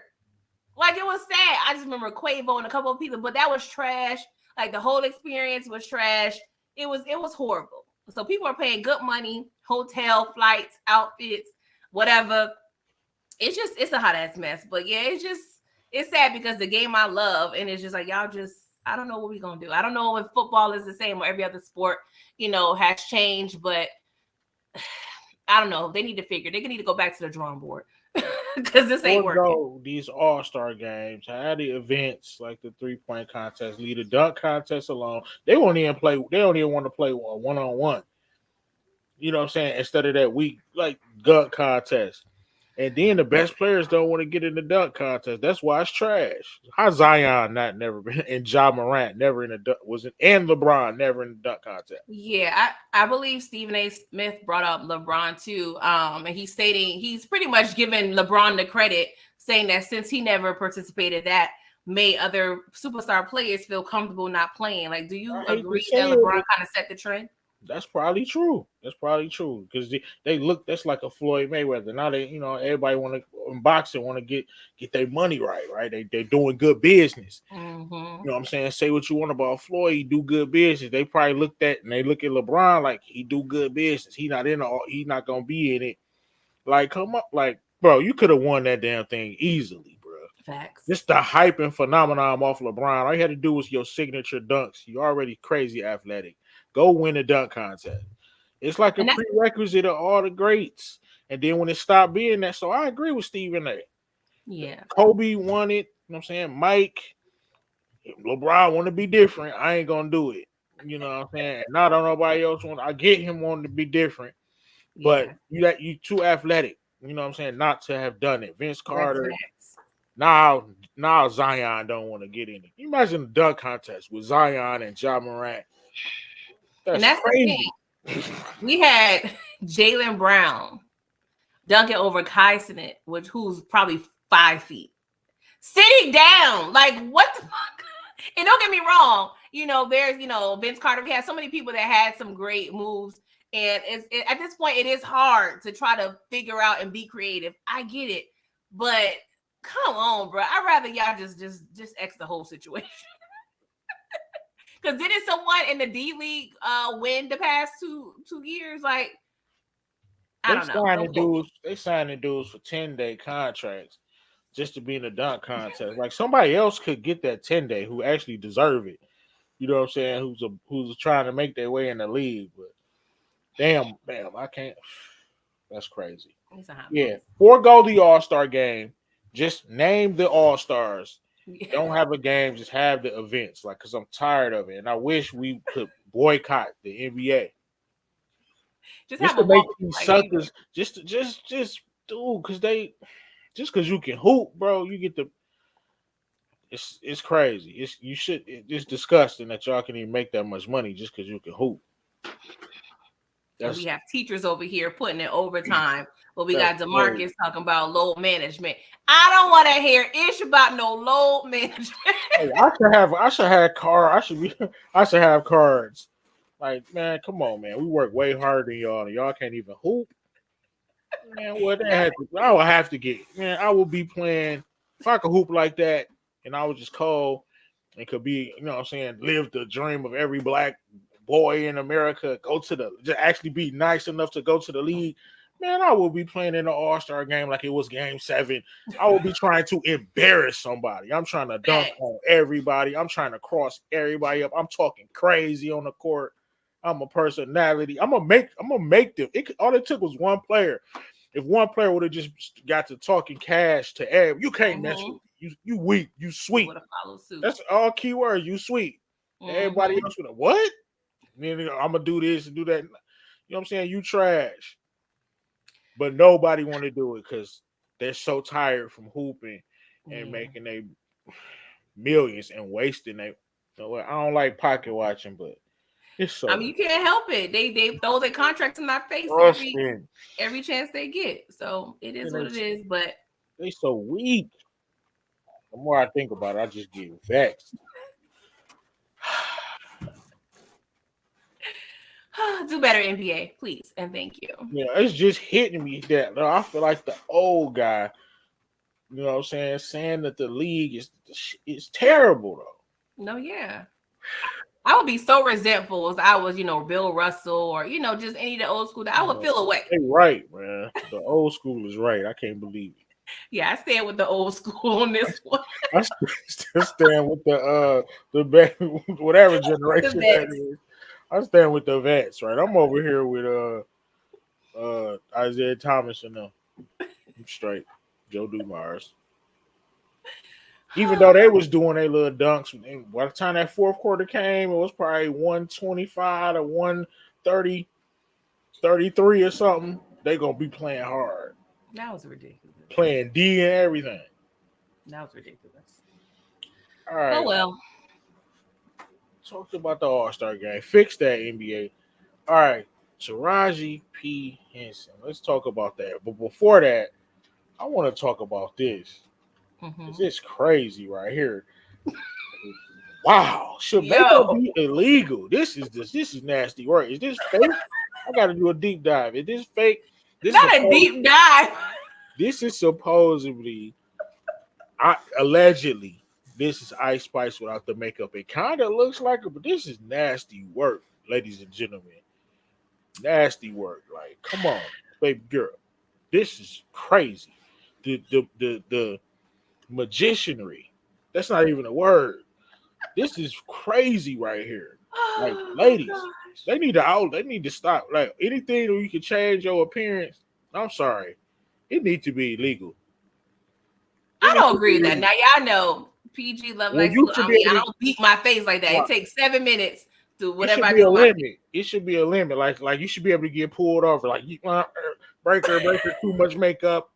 Like, it was sad. I just remember Quavo and a couple of people, but that was trash. Like, the whole experience was trash. It was horrible. So people are paying good money, hotel, flights, outfits, whatever. It's a hot ass mess. But yeah, it's sad because the game I love, and it's just like, y'all just, I don't know what we're gonna do. I don't know if football is the same or every other sport, has changed, but I don't know. They need to go back to the drawing board because this ain't working. forego these All-Star games, have the events like the 3-point contest, leave the dunk contest alone. They won't even play. They don't even want to play one-on-one. You know what I'm saying? Instead of that week like dunk contest. And then the best players don't want to get in the dunk contest. That's why it's trash. How Zion not never been and Ja Morant never in the dunk wasn't and LeBron never in the dunk contest. Yeah, I believe Stephen A. Smith brought up LeBron too. And he's pretty much giving LeBron the credit, saying that since he never participated, that made other superstar players feel comfortable not playing. Like, do you I hate to agree that say LeBron it. kind of set the trend? That's probably true. That's probably true because they look. That's like a Floyd Mayweather. Now everybody want to in boxing want to get their money right. Right? They doing good business. Mm-hmm. You know what I'm saying? Say what you want about Floyd, he do good business. They probably looked at and they look at LeBron like he do good business. He not gonna be in it. Like, come up, like, bro, you could have won that damn thing easily, bro. Facts. Just the hype and phenomenon off LeBron. All you had to do was your signature dunks. You already crazy athletic. Go win the dunk contest. It's like a And that's prerequisite of all the greats. And then when it stopped being that, so I agree with Stephen A. yeah. Kobe won it. You know what I'm saying? Mike, LeBron want to be different. I ain't gonna do it. You know what I'm saying? Not on nobody else want. I get him wanting to be different, but Yeah. you too athletic. You know what I'm saying? Not to have done it. Vince That's Carter. facts. Now Zion don't want to get in it. You imagine the dunk contest with Zion and Ja Morant. And That's that's the thing. crazy. We had Jaylen Brown dunking over Kai Cenat, who's probably 5 feet, sitting down. Like, what the fuck? And don't get me wrong, there's Vince Carter. We had so many people that had some great moves, and at this point, it is hard to try to figure out and be creative. I get it, but come on, bro. I'd rather y'all just X the whole situation. Because didn't someone in the D League win the past two years? Like, I don't know. They signed the dudes for 10-day contracts just to be in the dunk contest. Like somebody else could get that 10-day who actually deserve it. You know what I'm saying? Who's trying to make their way in the league. But damn, I can't. That's crazy. It's a hot Yeah. mess. Forego the All-Star game. Just name the All-Stars. Yeah. Don't have a game, just have the events. Like, cause I'm tired of it. And I wish we could boycott the NBA. Just Just have a to make vote. these Like, suckers just dude, cause they just cause you can hoop, bro, you get the it's crazy. It's disgusting that y'all can even make that much money just because you can hoop. and we That's have teachers over here putting in overtime. But we that's got DeMarcus crazy. talking about load management. I don't want to hear ish about no load management. Hey, I should have cards. Like, man, come on, man. We work way harder than y'all, and y'all can't even hoop. Man, what I would have to get. Man, I would be playing if I could hoop like that, and I was just cold and could be, you know what I'm saying, live the dream of every black boy in America go to just actually be nice enough to go to the league, man, I will be playing in the All-Star game like it was Game 7. I will be trying to embarrass somebody. I'm trying to dunk Facts. on everybody. I'm trying to cross everybody up. I'm talking crazy on the court. I'm a personality. I'm gonna make them. All it took was one player. If one player would have just got to talking cash to every, you can't mess with Mm-hmm. me. You weak. You They sweet. would have followed suit. That's all keywords. You sweet. Everybody Mm-hmm. else would have what? And then I'm gonna do this and do that. You know what I'm saying? You trash. But nobody want to do it because they're so tired from hooping and Yeah. making their millions and wasting they. I don't like pocket watching, but it's I so mean, you can't help it. They throw their contracts in our face frustrating. every chance they get. So it is And what it is. But they so weak. The more I think about it, I just get vexed. do better, NBA, please, and thank you. Yeah, it's just hitting me that I feel like the old guy. You know what I'm saying that the league is terrible though. No, yeah. I would be so resentful if I was, Bill Russell or, just any of the old school that I You would know, feel away. they right, man. The old school is right. I can't believe it. Yeah, I stand with the old school on this one. I still stand with the back, whatever The generation that vets. is. I stand with the vets, right? I'm over here with Isaiah Thomas and them. I'm straight. Joe Dumars. Even though they was doing their little dunks, by the time that fourth quarter came, it was probably 125 to 130, 33 or something. They gonna be playing hard, That was ridiculous. playing D and everything. That was ridiculous. All Oh, right, well. talked about the All Star game. Fix that NBA. All right, Taraji P Henson. Let's talk about that. But before that, I want to talk about this. Cause Mm-hmm. it's crazy right here. Wow, should makeup Yo, be illegal? This is nasty work. Is this fake? I got to do a deep dive. Is this fake? This is not a deep dive. this is supposedly, allegedly, this is Ice Spice without the makeup. It kind of looks like it, but this is nasty work, ladies and gentlemen. Nasty work. Like, come on, baby girl. This is crazy. The magicianry. That's not even a word. This is crazy right here. Like, Oh, ladies, gosh. they need to stop. Like anything where you can change your appearance. I'm sorry. It needs to be illegal. It I needs don't to be agree with that. illegal. Now, y'all know PG Love Well, Likes you Look. should I be mean, I able to. don't beat my face like that. It Well, takes 7 minutes to it whatever should I be do a on my limit. It should be a limit. Like you should be able to get pulled over. Like you breaker, too much makeup.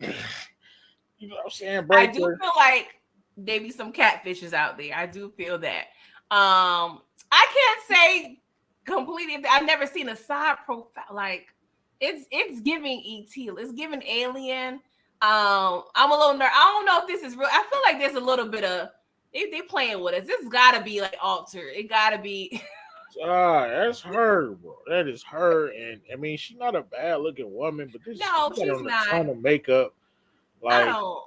You know what I'm saying? I do Breaker. feel like there be some catfishes out there. I do feel that. I can't say completely. I've never seen a side profile like it's giving ET. It's giving Alien. I'm a little nervous. I don't know if this is real. I feel like there's a little bit of they playing with us. This got to be like altered. It got to be. That's her, bro. That is her, and I mean, she's not a bad looking woman, but this No, she got she's on a not. ton of makeup. I Like, don't.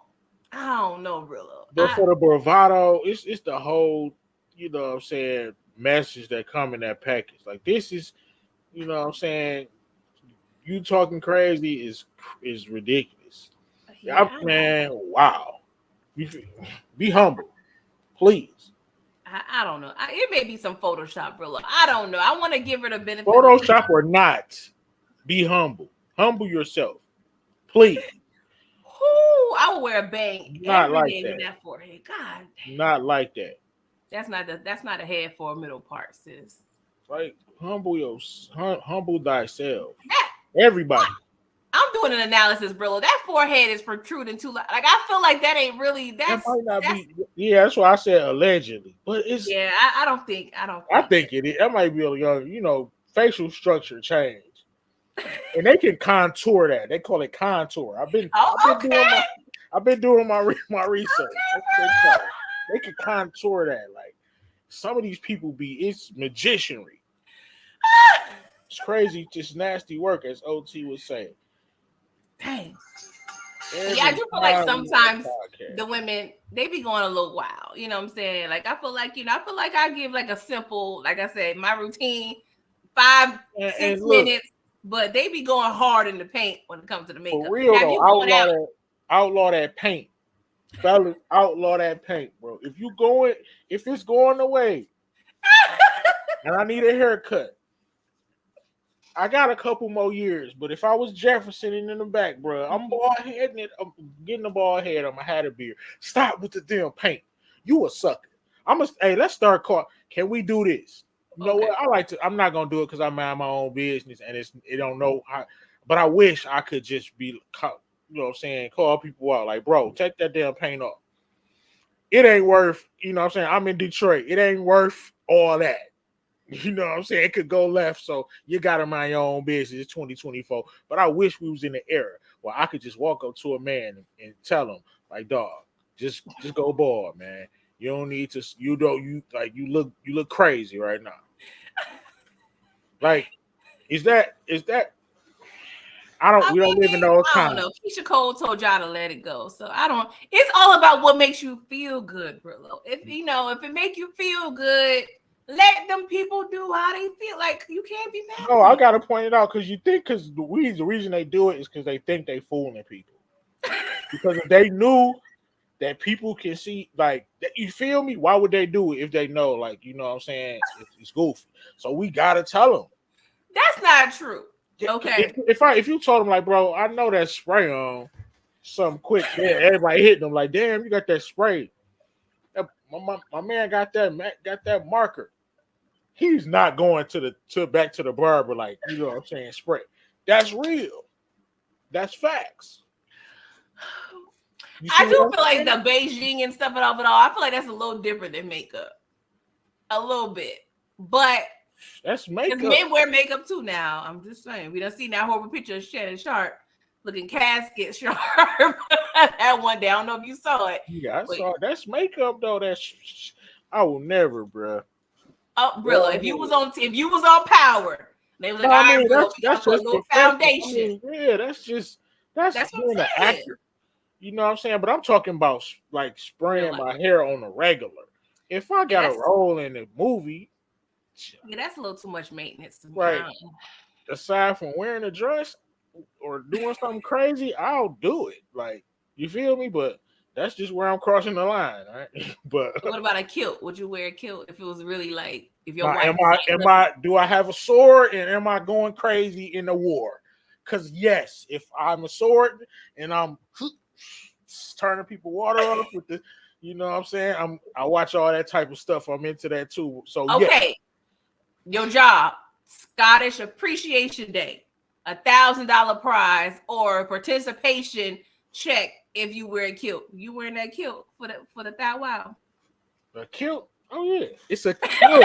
I don't know, Brillo. but for the bravado, it's the whole, you know what I'm saying, message that come in that package. Like this is, you know what I'm saying, you talking crazy is ridiculous. Yeah, I don't. Man, wow. Be humble, please. I don't know. It may be some Photoshop, Brillo. I don't know. I want to give her the benefit of the Photoshop or not, be humble. Humble yourself, please. Whoo, I will wear a bang Not every like day with that. that forehead. God, Not like that. that's not a head for a middle part, sis. Like humble thyself. That Everybody. I'm doing an analysis, Brillo. That forehead is protruding too. Like I feel like that ain't really. That might not That's. be. Yeah, that's why I said allegedly. But it's. Yeah, I don't think. I don't I think. think it is. That might be a young. Facial structure change, and they can contour that. They call it contour. Oh, okay. I've been doing my research. That's what they call it. They can contour that. Like some of these people it's magicianry. It's crazy, just nasty work, as OT would say. Dang. Yeah, I every do feel like time we have sometimes a podcast. the women they be going a little wild. You know what I'm saying? Like I feel like I feel like I give like a simple, like I said, my routine, five six And look, minutes, but they be going hard in the paint when it comes to the for makeup. real Now if though, you going out, outlaw that paint. Fellas, outlaw that paint, bro. If it's going away and I need a haircut, I got a couple more years. But if I was Jefferson in the back, bro, I'm bald heading it. I'm getting the bald head. I'm gonna have a beard. Stop with the damn paint. You a sucker. Hey, let's start call. Can we do this? You know okay. what? I like to. I'm not gonna do it because I mind my own business and it don't know how. But I wish I could just be, you know what I'm saying, call people out like, bro, take that damn paint off. It ain't worth, you know what I'm saying? I'm in Detroit. It ain't worth all that. You know what I'm saying? It could go left. So you got to mind your own business. It's 2024. But I wish we was in the era where I could just walk up to a man and tell him, like, dog, just go bald, man. You don't need to, you look crazy right now. Like, is that I we don't live in mean, those I don't times. know. Keisha Cole told y'all to let it go. So I don't it's all about what makes you feel good, Brillo. If it make you feel good, let them people do how they feel. Like you can't be mad No, at I me. gotta point it out because the reason they do it is because they think they fooling people. Because if they knew that people can see, like, that, you feel me? Why would they do it if they know, like, you know what I'm saying? It's goofy. So we gotta tell them. That's not true. Okay. If you told them, like, bro, I know that spray on something quick, yeah, everybody hitting them like, damn, you got that spray. My man got that marker. He's not going to back to the barber, like, you know what I'm saying, spray. That's real. That's facts. You I see what do I'm feel like saying? the Beijing and stuff and all, I feel like that's a little different than makeup. A little bit. But That's because makeup. men wear makeup too now. I'm just saying. We don't see that horrible picture of Shannon Sharp looking casket sharp that one day. I don't know if you saw it. Yeah, I But saw that's makeup though. That's I will never, bro. oh, Brillo, Well, if you was on Power, they was like, no, all I right, mean Brillo, we that's gotta put a just little professional. I foundation. mean, yeah, that's That's what being an I'm saying. actor. You know what I'm saying? But I'm talking about like Real spraying life. my hair on a regular. If I Yeah, got a role in a movie, that's a little too much maintenance to me. right? Aside from wearing a dress or doing something crazy, I'll do it. Like, you feel me? But that's just where I'm crossing the line, right? But What about a kilt? Would you wear a kilt if it was really like if your now, wife was like, do I have a sword and am I going crazy in the war? Because yes, if I'm a sword and I'm turning people water off with the, you know what I'm saying? I watch all that type of stuff. I'm into that too. So yeah, okay, your job, Scottish Appreciation Day, $1,000 prize or participation check if you wear a kilt. You wearing that kilt for the thou wow. a kilt. Oh yeah, it's a kilt.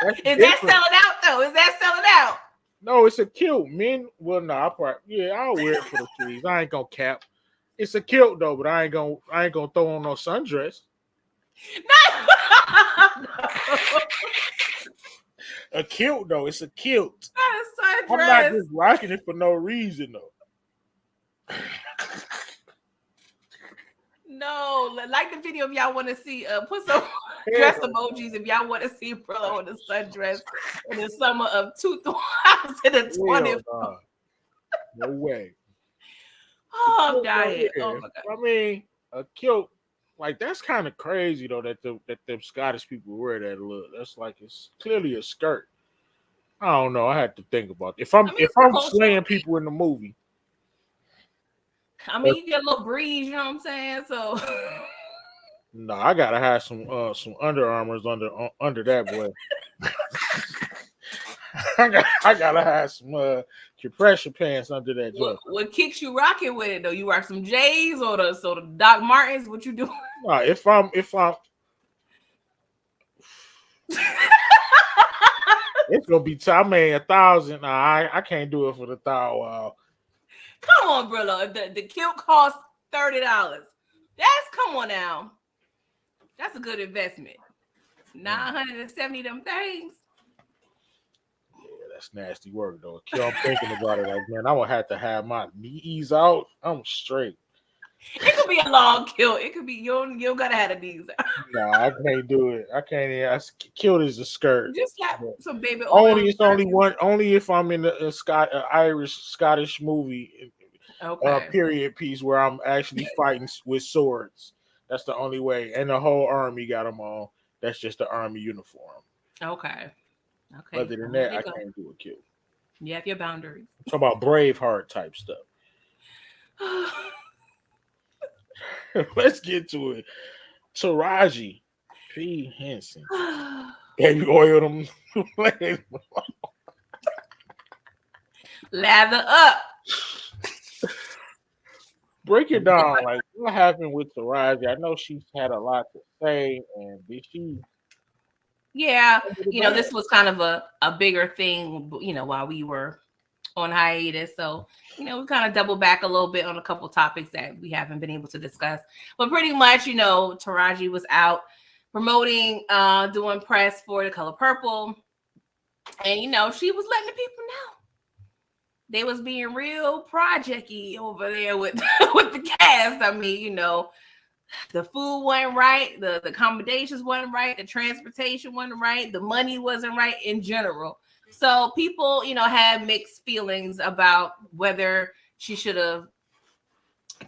That's Is that different. selling out though? Is that selling out? No, it's a kilt. Men, well, no, I'll wear it for the trees. I ain't gonna cap. It's a kilt though, but I ain't gonna throw on no sundress. No. A kilt though, it's a kilt. Not a I'm not sundress. just rocking it for no reason though. No, like the video if y'all want to see. Put some dress Hell, emojis if y'all want to see Brillo in the sundress in the summer of hell 2024. nah. No way. The Oh, I'm kilt though, dying. Oh yeah. my god. I mean, a kilt, like that's kind of crazy though that them Scottish people wear that look. That's like it's clearly a skirt. I don't know. I had to think about it. I mean, If it's a I'm cultural slaying thing. people in the movie, I mean, you get a little breeze, you know what I'm saying? So no, I gotta have some Under Armours under that boy. I gotta have some compression pants under that joint. what kicks you rocking with it though? You rock some J's or the Doc Martens? What you doing? No, if I'm it's gonna be I made 1,000. Nah, I can't do it for the thou wow. Come on, Brillo. If the kilt costs $30, come on now. That's a good investment. 970 them things. Yeah, that's nasty work though. I'm thinking about it like, man, I would have to have my knees out. I'm straight. It could be a long kill. It could be you don't gotta have the knees out. Nah, I can't do it. I can't. Even, killed as a skirt. Just slap But some baby only oil. it's only one. Only if I'm in Irish Scottish movie Okay. period piece where I'm actually fighting with swords. That's the only way. And the whole army got them on. That's just the army uniform. Okay. Okay. Other than I'm letting that, it I go. can't do a kill. You have your boundaries. I'm talking about Braveheart type stuff. Let's get to it. Taraji P. Henson. Baby oil them. Lather up. Break it down. Like, what happened with Taraji? I know she's had a lot to say, and did she Yeah, under the bag? this was kind of a bigger thing, while we were on hiatus. So, we kind of double back a little bit on a couple topics that we haven't been able to discuss. But pretty much, Taraji was out promoting, doing press for The Color Purple. And, she was letting the people know. They was being real project-y over there with, with the cast. I mean, the food wasn't right, the accommodations wasn't right, the transportation wasn't right, the money wasn't right in general. So people, had mixed feelings about whether she should have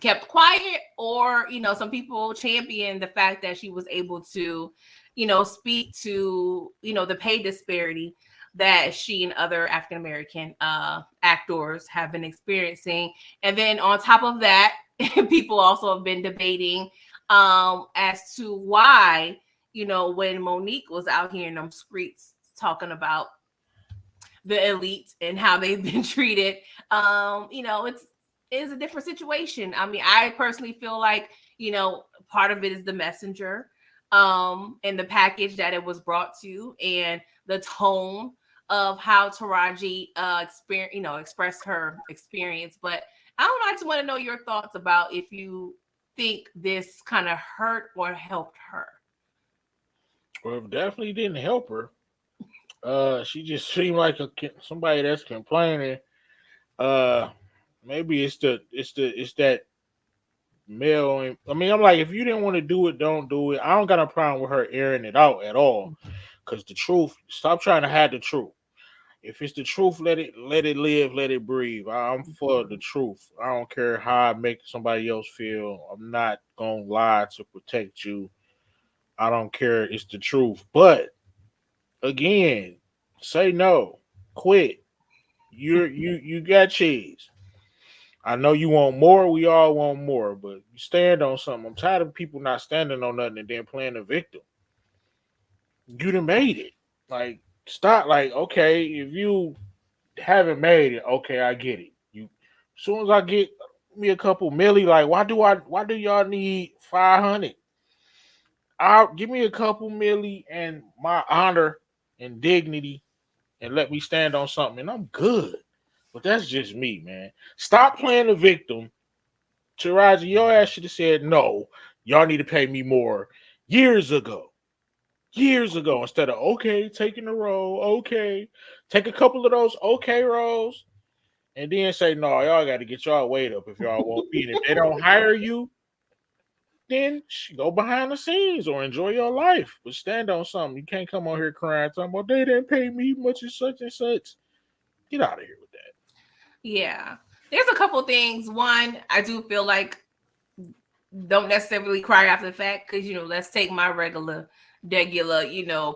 kept quiet, or some people championed the fact that she was able to speak to the pay disparity that she and other African American actors have been experiencing. And then on top of that, people also have been debating as to why, when Monique was out here in them streets talking about the elite and how they've been treated, it's a different situation. I mean, I personally feel like, part of it is the messenger, and the package that it was brought to, and the tone of how Taraji expressed her experience. But I don't know, I just want to know your thoughts about if you think this kind of hurt or helped her. Well, it definitely didn't help her. She just seemed like somebody that's complaining. Uh, maybe it's that male. I mean, I'm like, if you didn't want to do it, don't do it. I don't got a problem with her airing it out at all. Cause the truth, stop trying to hide the truth. If it's the truth, let it live, let it breathe. I'm for the truth. I don't care how I make somebody else feel. I'm not gonna lie to protect you. I don't care. It's the truth. But again, say no. Quit. You got cheese. I know you want more. We all want more, but you stand on something. I'm tired of people not standing on nothing and then playing the victim. You done made it. Like, stop. Like, okay, if you haven't made it, okay, I get it. You, as soon as I get me a couple milli, like, why do y'all need 500? I'll give me a couple milli and my honor and dignity, and let me stand on something, and I'm good. But that's just me, man. Stop playing the victim. Taraji, your ass should have said no. Y'all need to pay me more years ago. Years ago, instead of okay, taking the role, okay, take a couple of those okay roles, and then say no. Y'all got to get y'all weight up if y'all won't be. And if they don't hire you, then go behind the scenes or enjoy your life. But stand on something. You can't come on here crying, talking about they didn't pay me much and such and such. Get out of here with that. Yeah. There's a couple things. One, I do feel like don't necessarily cry after the fact, because let's take my regular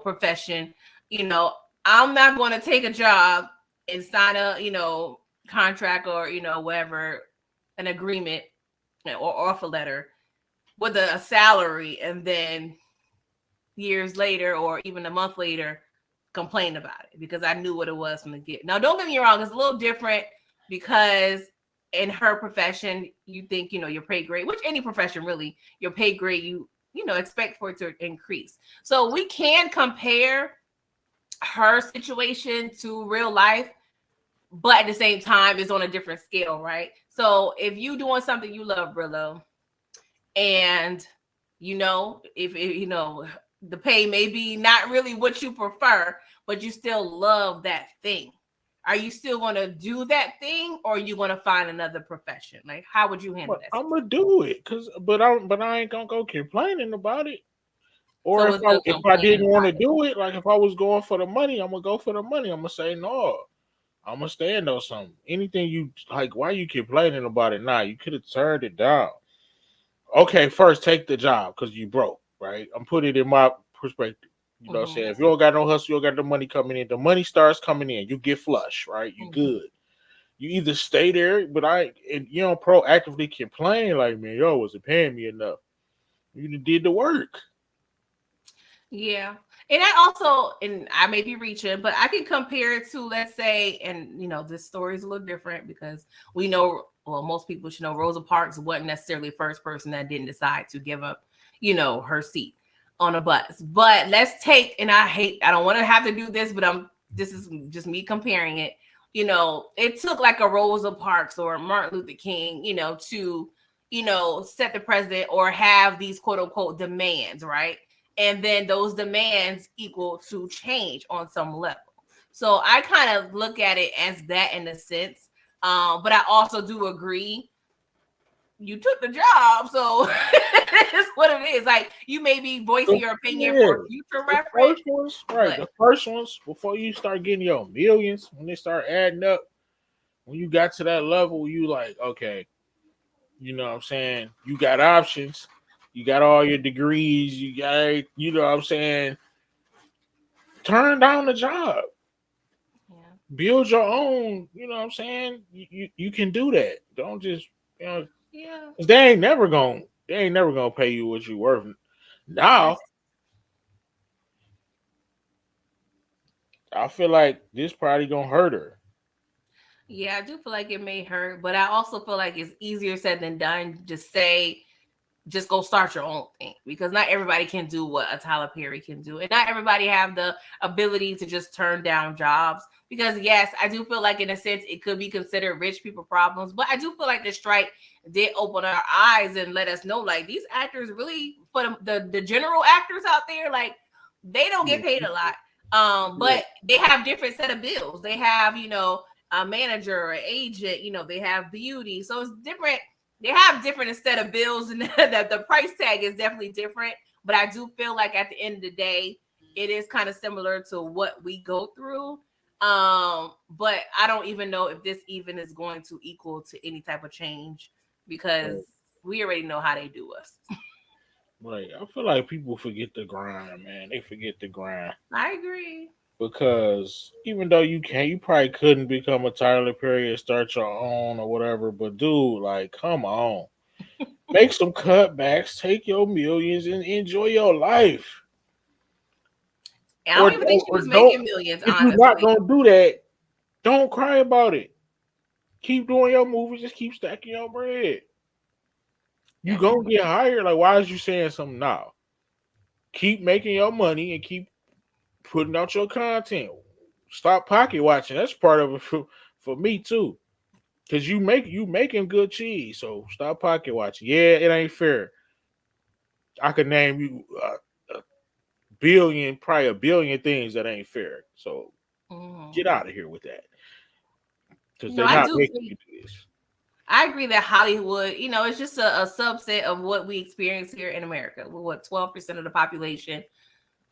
profession. I'm not going to take a job and sign a contract, or whatever, an agreement or offer letter with a salary, and then years later or even a month later complain about it because I knew what it was from the get. Now, don't get me wrong, it's a little different because in her profession, you think, your pay grade, which any profession really, your pay grade, you expect for it to increase. So we can compare her situation to real life, but at the same time, it's on a different scale, right? So if you doing something you love, Brillo, and if the pay may be not really what you prefer, but you still love that thing, are you still going to do that thing, or are you going to find another profession? Like, how would you handle But that I'm gonna situation? do it, but I ain't gonna go complaining about it. Or So if it's I the if I complaining didn't want about to do it, like if I was going for the money, I'm gonna go for the money. I'm gonna say no. I'm gonna stand on something. Anything you like, why you complaining about it now? You could have turned it down. Okay, first take the job because you broke, right? I'm putting it in my perspective. You it. know what I'm saying? If you don't got no hustle, you don't got the money coming in. The money starts coming in. You get flush, right? You Hmm. good. You either stay there, but and you don't proactively complain like, man, yo, wasn't paying me enough. You did the work. Yeah. And I also, and I may be reaching, but I can compare it to, let's say, and this story is a little different because we know, well, most people should know Rosa Parks wasn't necessarily the first person that didn't decide to give up, her seat on a bus. But let's take, and I don't want to have to do this, but this is just me comparing it. It took like a Rosa Parks or Martin Luther King, to, set the president or have these quote unquote demands, right? And then those demands equal to change on some level. So I kind of look at it as that in a sense. But I also do agree you took the job, so it's what it is. Like you may be voicing your opinion Yeah, for future the reference, first ones, right? but The first ones before you start getting your millions, when they start adding up, when you got to that level, you like, okay, you know what I'm saying? You got options, you got all your degrees, you know what I'm saying? Turn down the job, yeah, build your own. You know what I'm saying? You can do that. Don't just you know, yeah, 'cause they ain't never gonna pay you what you worth. Now that's I feel like this probably gonna hurt her. yeah. I do feel like it may hurt, but I also feel like it's easier said than done. Just go start your own thing because not everybody can do what a Tyler Perry can do, and not everybody have the ability to just turn down jobs. Because yes, I do feel like in a sense it could be considered rich people problems, but I do feel like the strike did open our eyes and let us know like these actors really for the general actors out there like they don't get paid a lot. Yeah. But they have different set of bills. They have a manager or agent. They have beauty, so it's different. They have different set of bills, and that the price tag is definitely different. But I do feel like at the end of the day, it is kind of similar to what we go through. But I don't even know if this even is going to equal to any type of change because Right. we already know how they do us. Right. I feel like people forget the grind, man. They forget the grind I agree. because even though you probably couldn't become a Tyler Perry and start your own or whatever. But dude, like, come on, make some cutbacks, take your millions, and enjoy your life. I Or don't even think don't, she or was don't. making millions, If you're not honestly. gonna do that, don't cry about it. Keep doing your movies. Just keep stacking your bread. You Yeah, gonna get hired. Like, why is you saying something now? Keep making your money and keep putting out your content. Stop pocket watching. That's part of it for me too. Cause you making good cheese. So stop pocket watching. Yeah, it ain't fair. I could name you a billion, probably a billion things that ain't fair. So mhm. get out of here with that. Cause No, they I not do making agree. you do this. I agree that Hollywood, it's just a subset of what we experience here in America. We're what 12% of the population.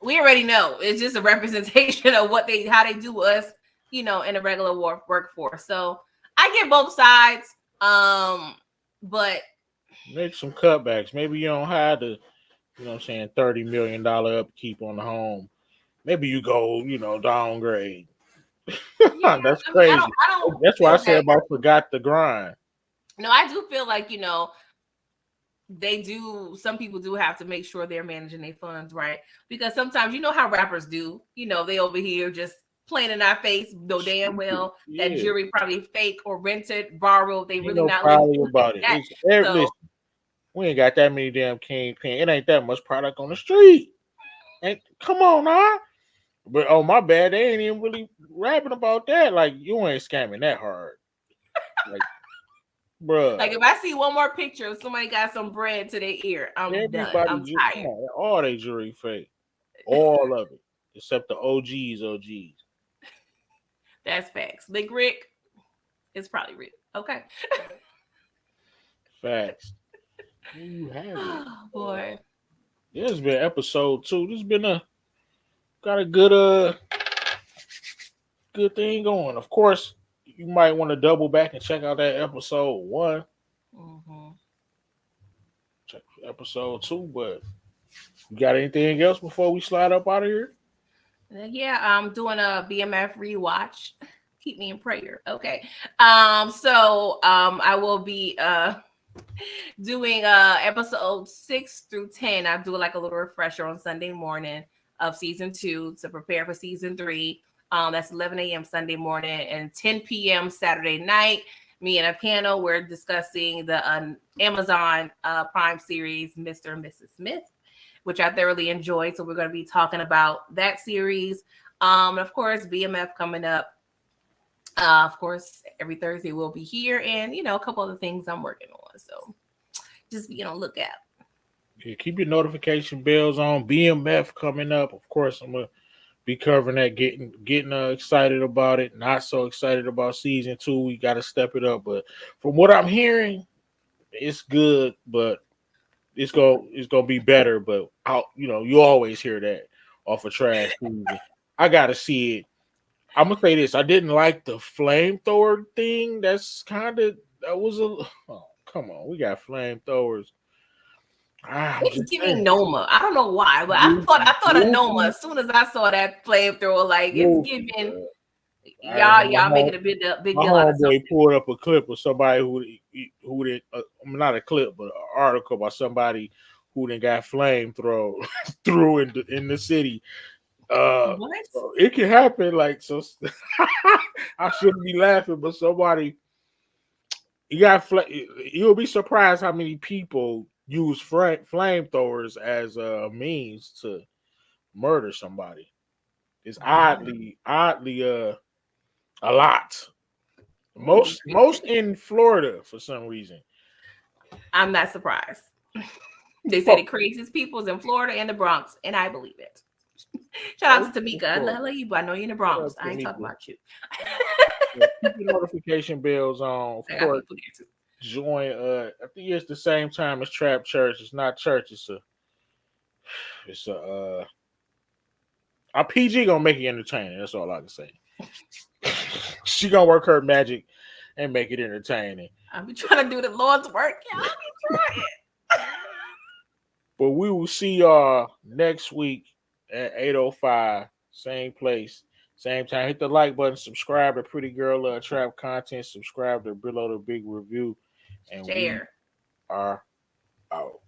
We already know it's just a representation of how they do us, in a regular workforce. So I get both sides. But Make some cutbacks. Maybe you don't have the, you know what I'm saying, $30 million upkeep on the home. Maybe you go, downgrade. yeah, That's I mean, I don't crazy. I don't That's why I feel said that. about forgot the grind. No, I do feel like they do. Some people do have to make sure they're managing their funds right because sometimes how rappers do. They over here just playing in our face, know damn Stupid. well that Yeah. jury probably fake or rented, borrowed. They Ain't really no not living quality like about it. that. It's So listen, we ain't got that many damn kingpin. It ain't that much product on the street. And come on now. But oh my bad, they ain't even really rapping about that. Like you ain't scamming that hard. Like, like bruh. if I see one more picture of somebody got some bread to their ear, I'm done. Everybody I'm come tired. on, all they jury fake. All of it. Except the OGs. That's facts. Big Rick is probably Rick. Okay. Facts. There you have it. Oh boy. This has been episode 2. This has been a got a good good thing going. Of course, you might want to double back and check out that episode 1. Mm-hmm. Check episode 2. But you got anything else before we slide up out of here? Yeah, I'm doing a BMF rewatch. Keep me in prayer. Okay. I will be doing episode 6 through 10. I do like a little refresher on Sunday morning of season 2 to prepare for season 3. That's 11 a.m. Sunday morning and 10 p.m. Saturday night. Me and a panel, we're discussing the Amazon Prime series, Mr. and Mrs. Smith, which I thoroughly enjoyed. So we're going to be talking about that series. Of course, BMF coming up. Of course, every Thursday we'll be here, and a couple other things I'm working on. So just be on lookout. Yeah, keep your notification bells on. BMF coming up. Of course, I'm gonna be covering that. Getting excited about it. Not so excited about season 2. We got to step it up. But from what I'm hearing, it's good. But it's gonna be better. But you always hear that off of trash season. I gotta see it. I'm gonna say this. I didn't like the flamethrower thing. That was a oh, come on. We got flamethrowers. I'm It's just giving saying. Noma. I don't know why, but I thought of Noma as soon as I saw that flamethrower. Like it's giving My y'all making a big my deal out of something. homeboy pulled up a clip of somebody who did not a clip, but an article about somebody who then got flamethrower through in the city. What? So it can happen. Like so, I shouldn't be laughing, but somebody you'll be surprised how many people use flamethrowers as a means to murder somebody. It's oddly a lot. Most in Florida for some reason. I'm not surprised. They say Oh, the craziest people is in Florida and the Bronx, and I believe it. Shout out to Tamika. I love you, but I know you're in the shout Bronx. out I to ain't Mika. talking about you. Yeah, keep your notification bells on. Of I got course, people there too. join. I think it's the same time as Trap Church. It's not church. It's a. Our PG gonna make it entertaining. That's all I can say. She gonna work her magic and make it entertaining. I'll be trying to do the Lord's work. Yeah, I'll be trying. But we will see y'all next week at 8:05, same place, same time. Hit the like button, subscribe to Pretty Girl Trap content, subscribe to Brillo the Big Review, and we Share. are out.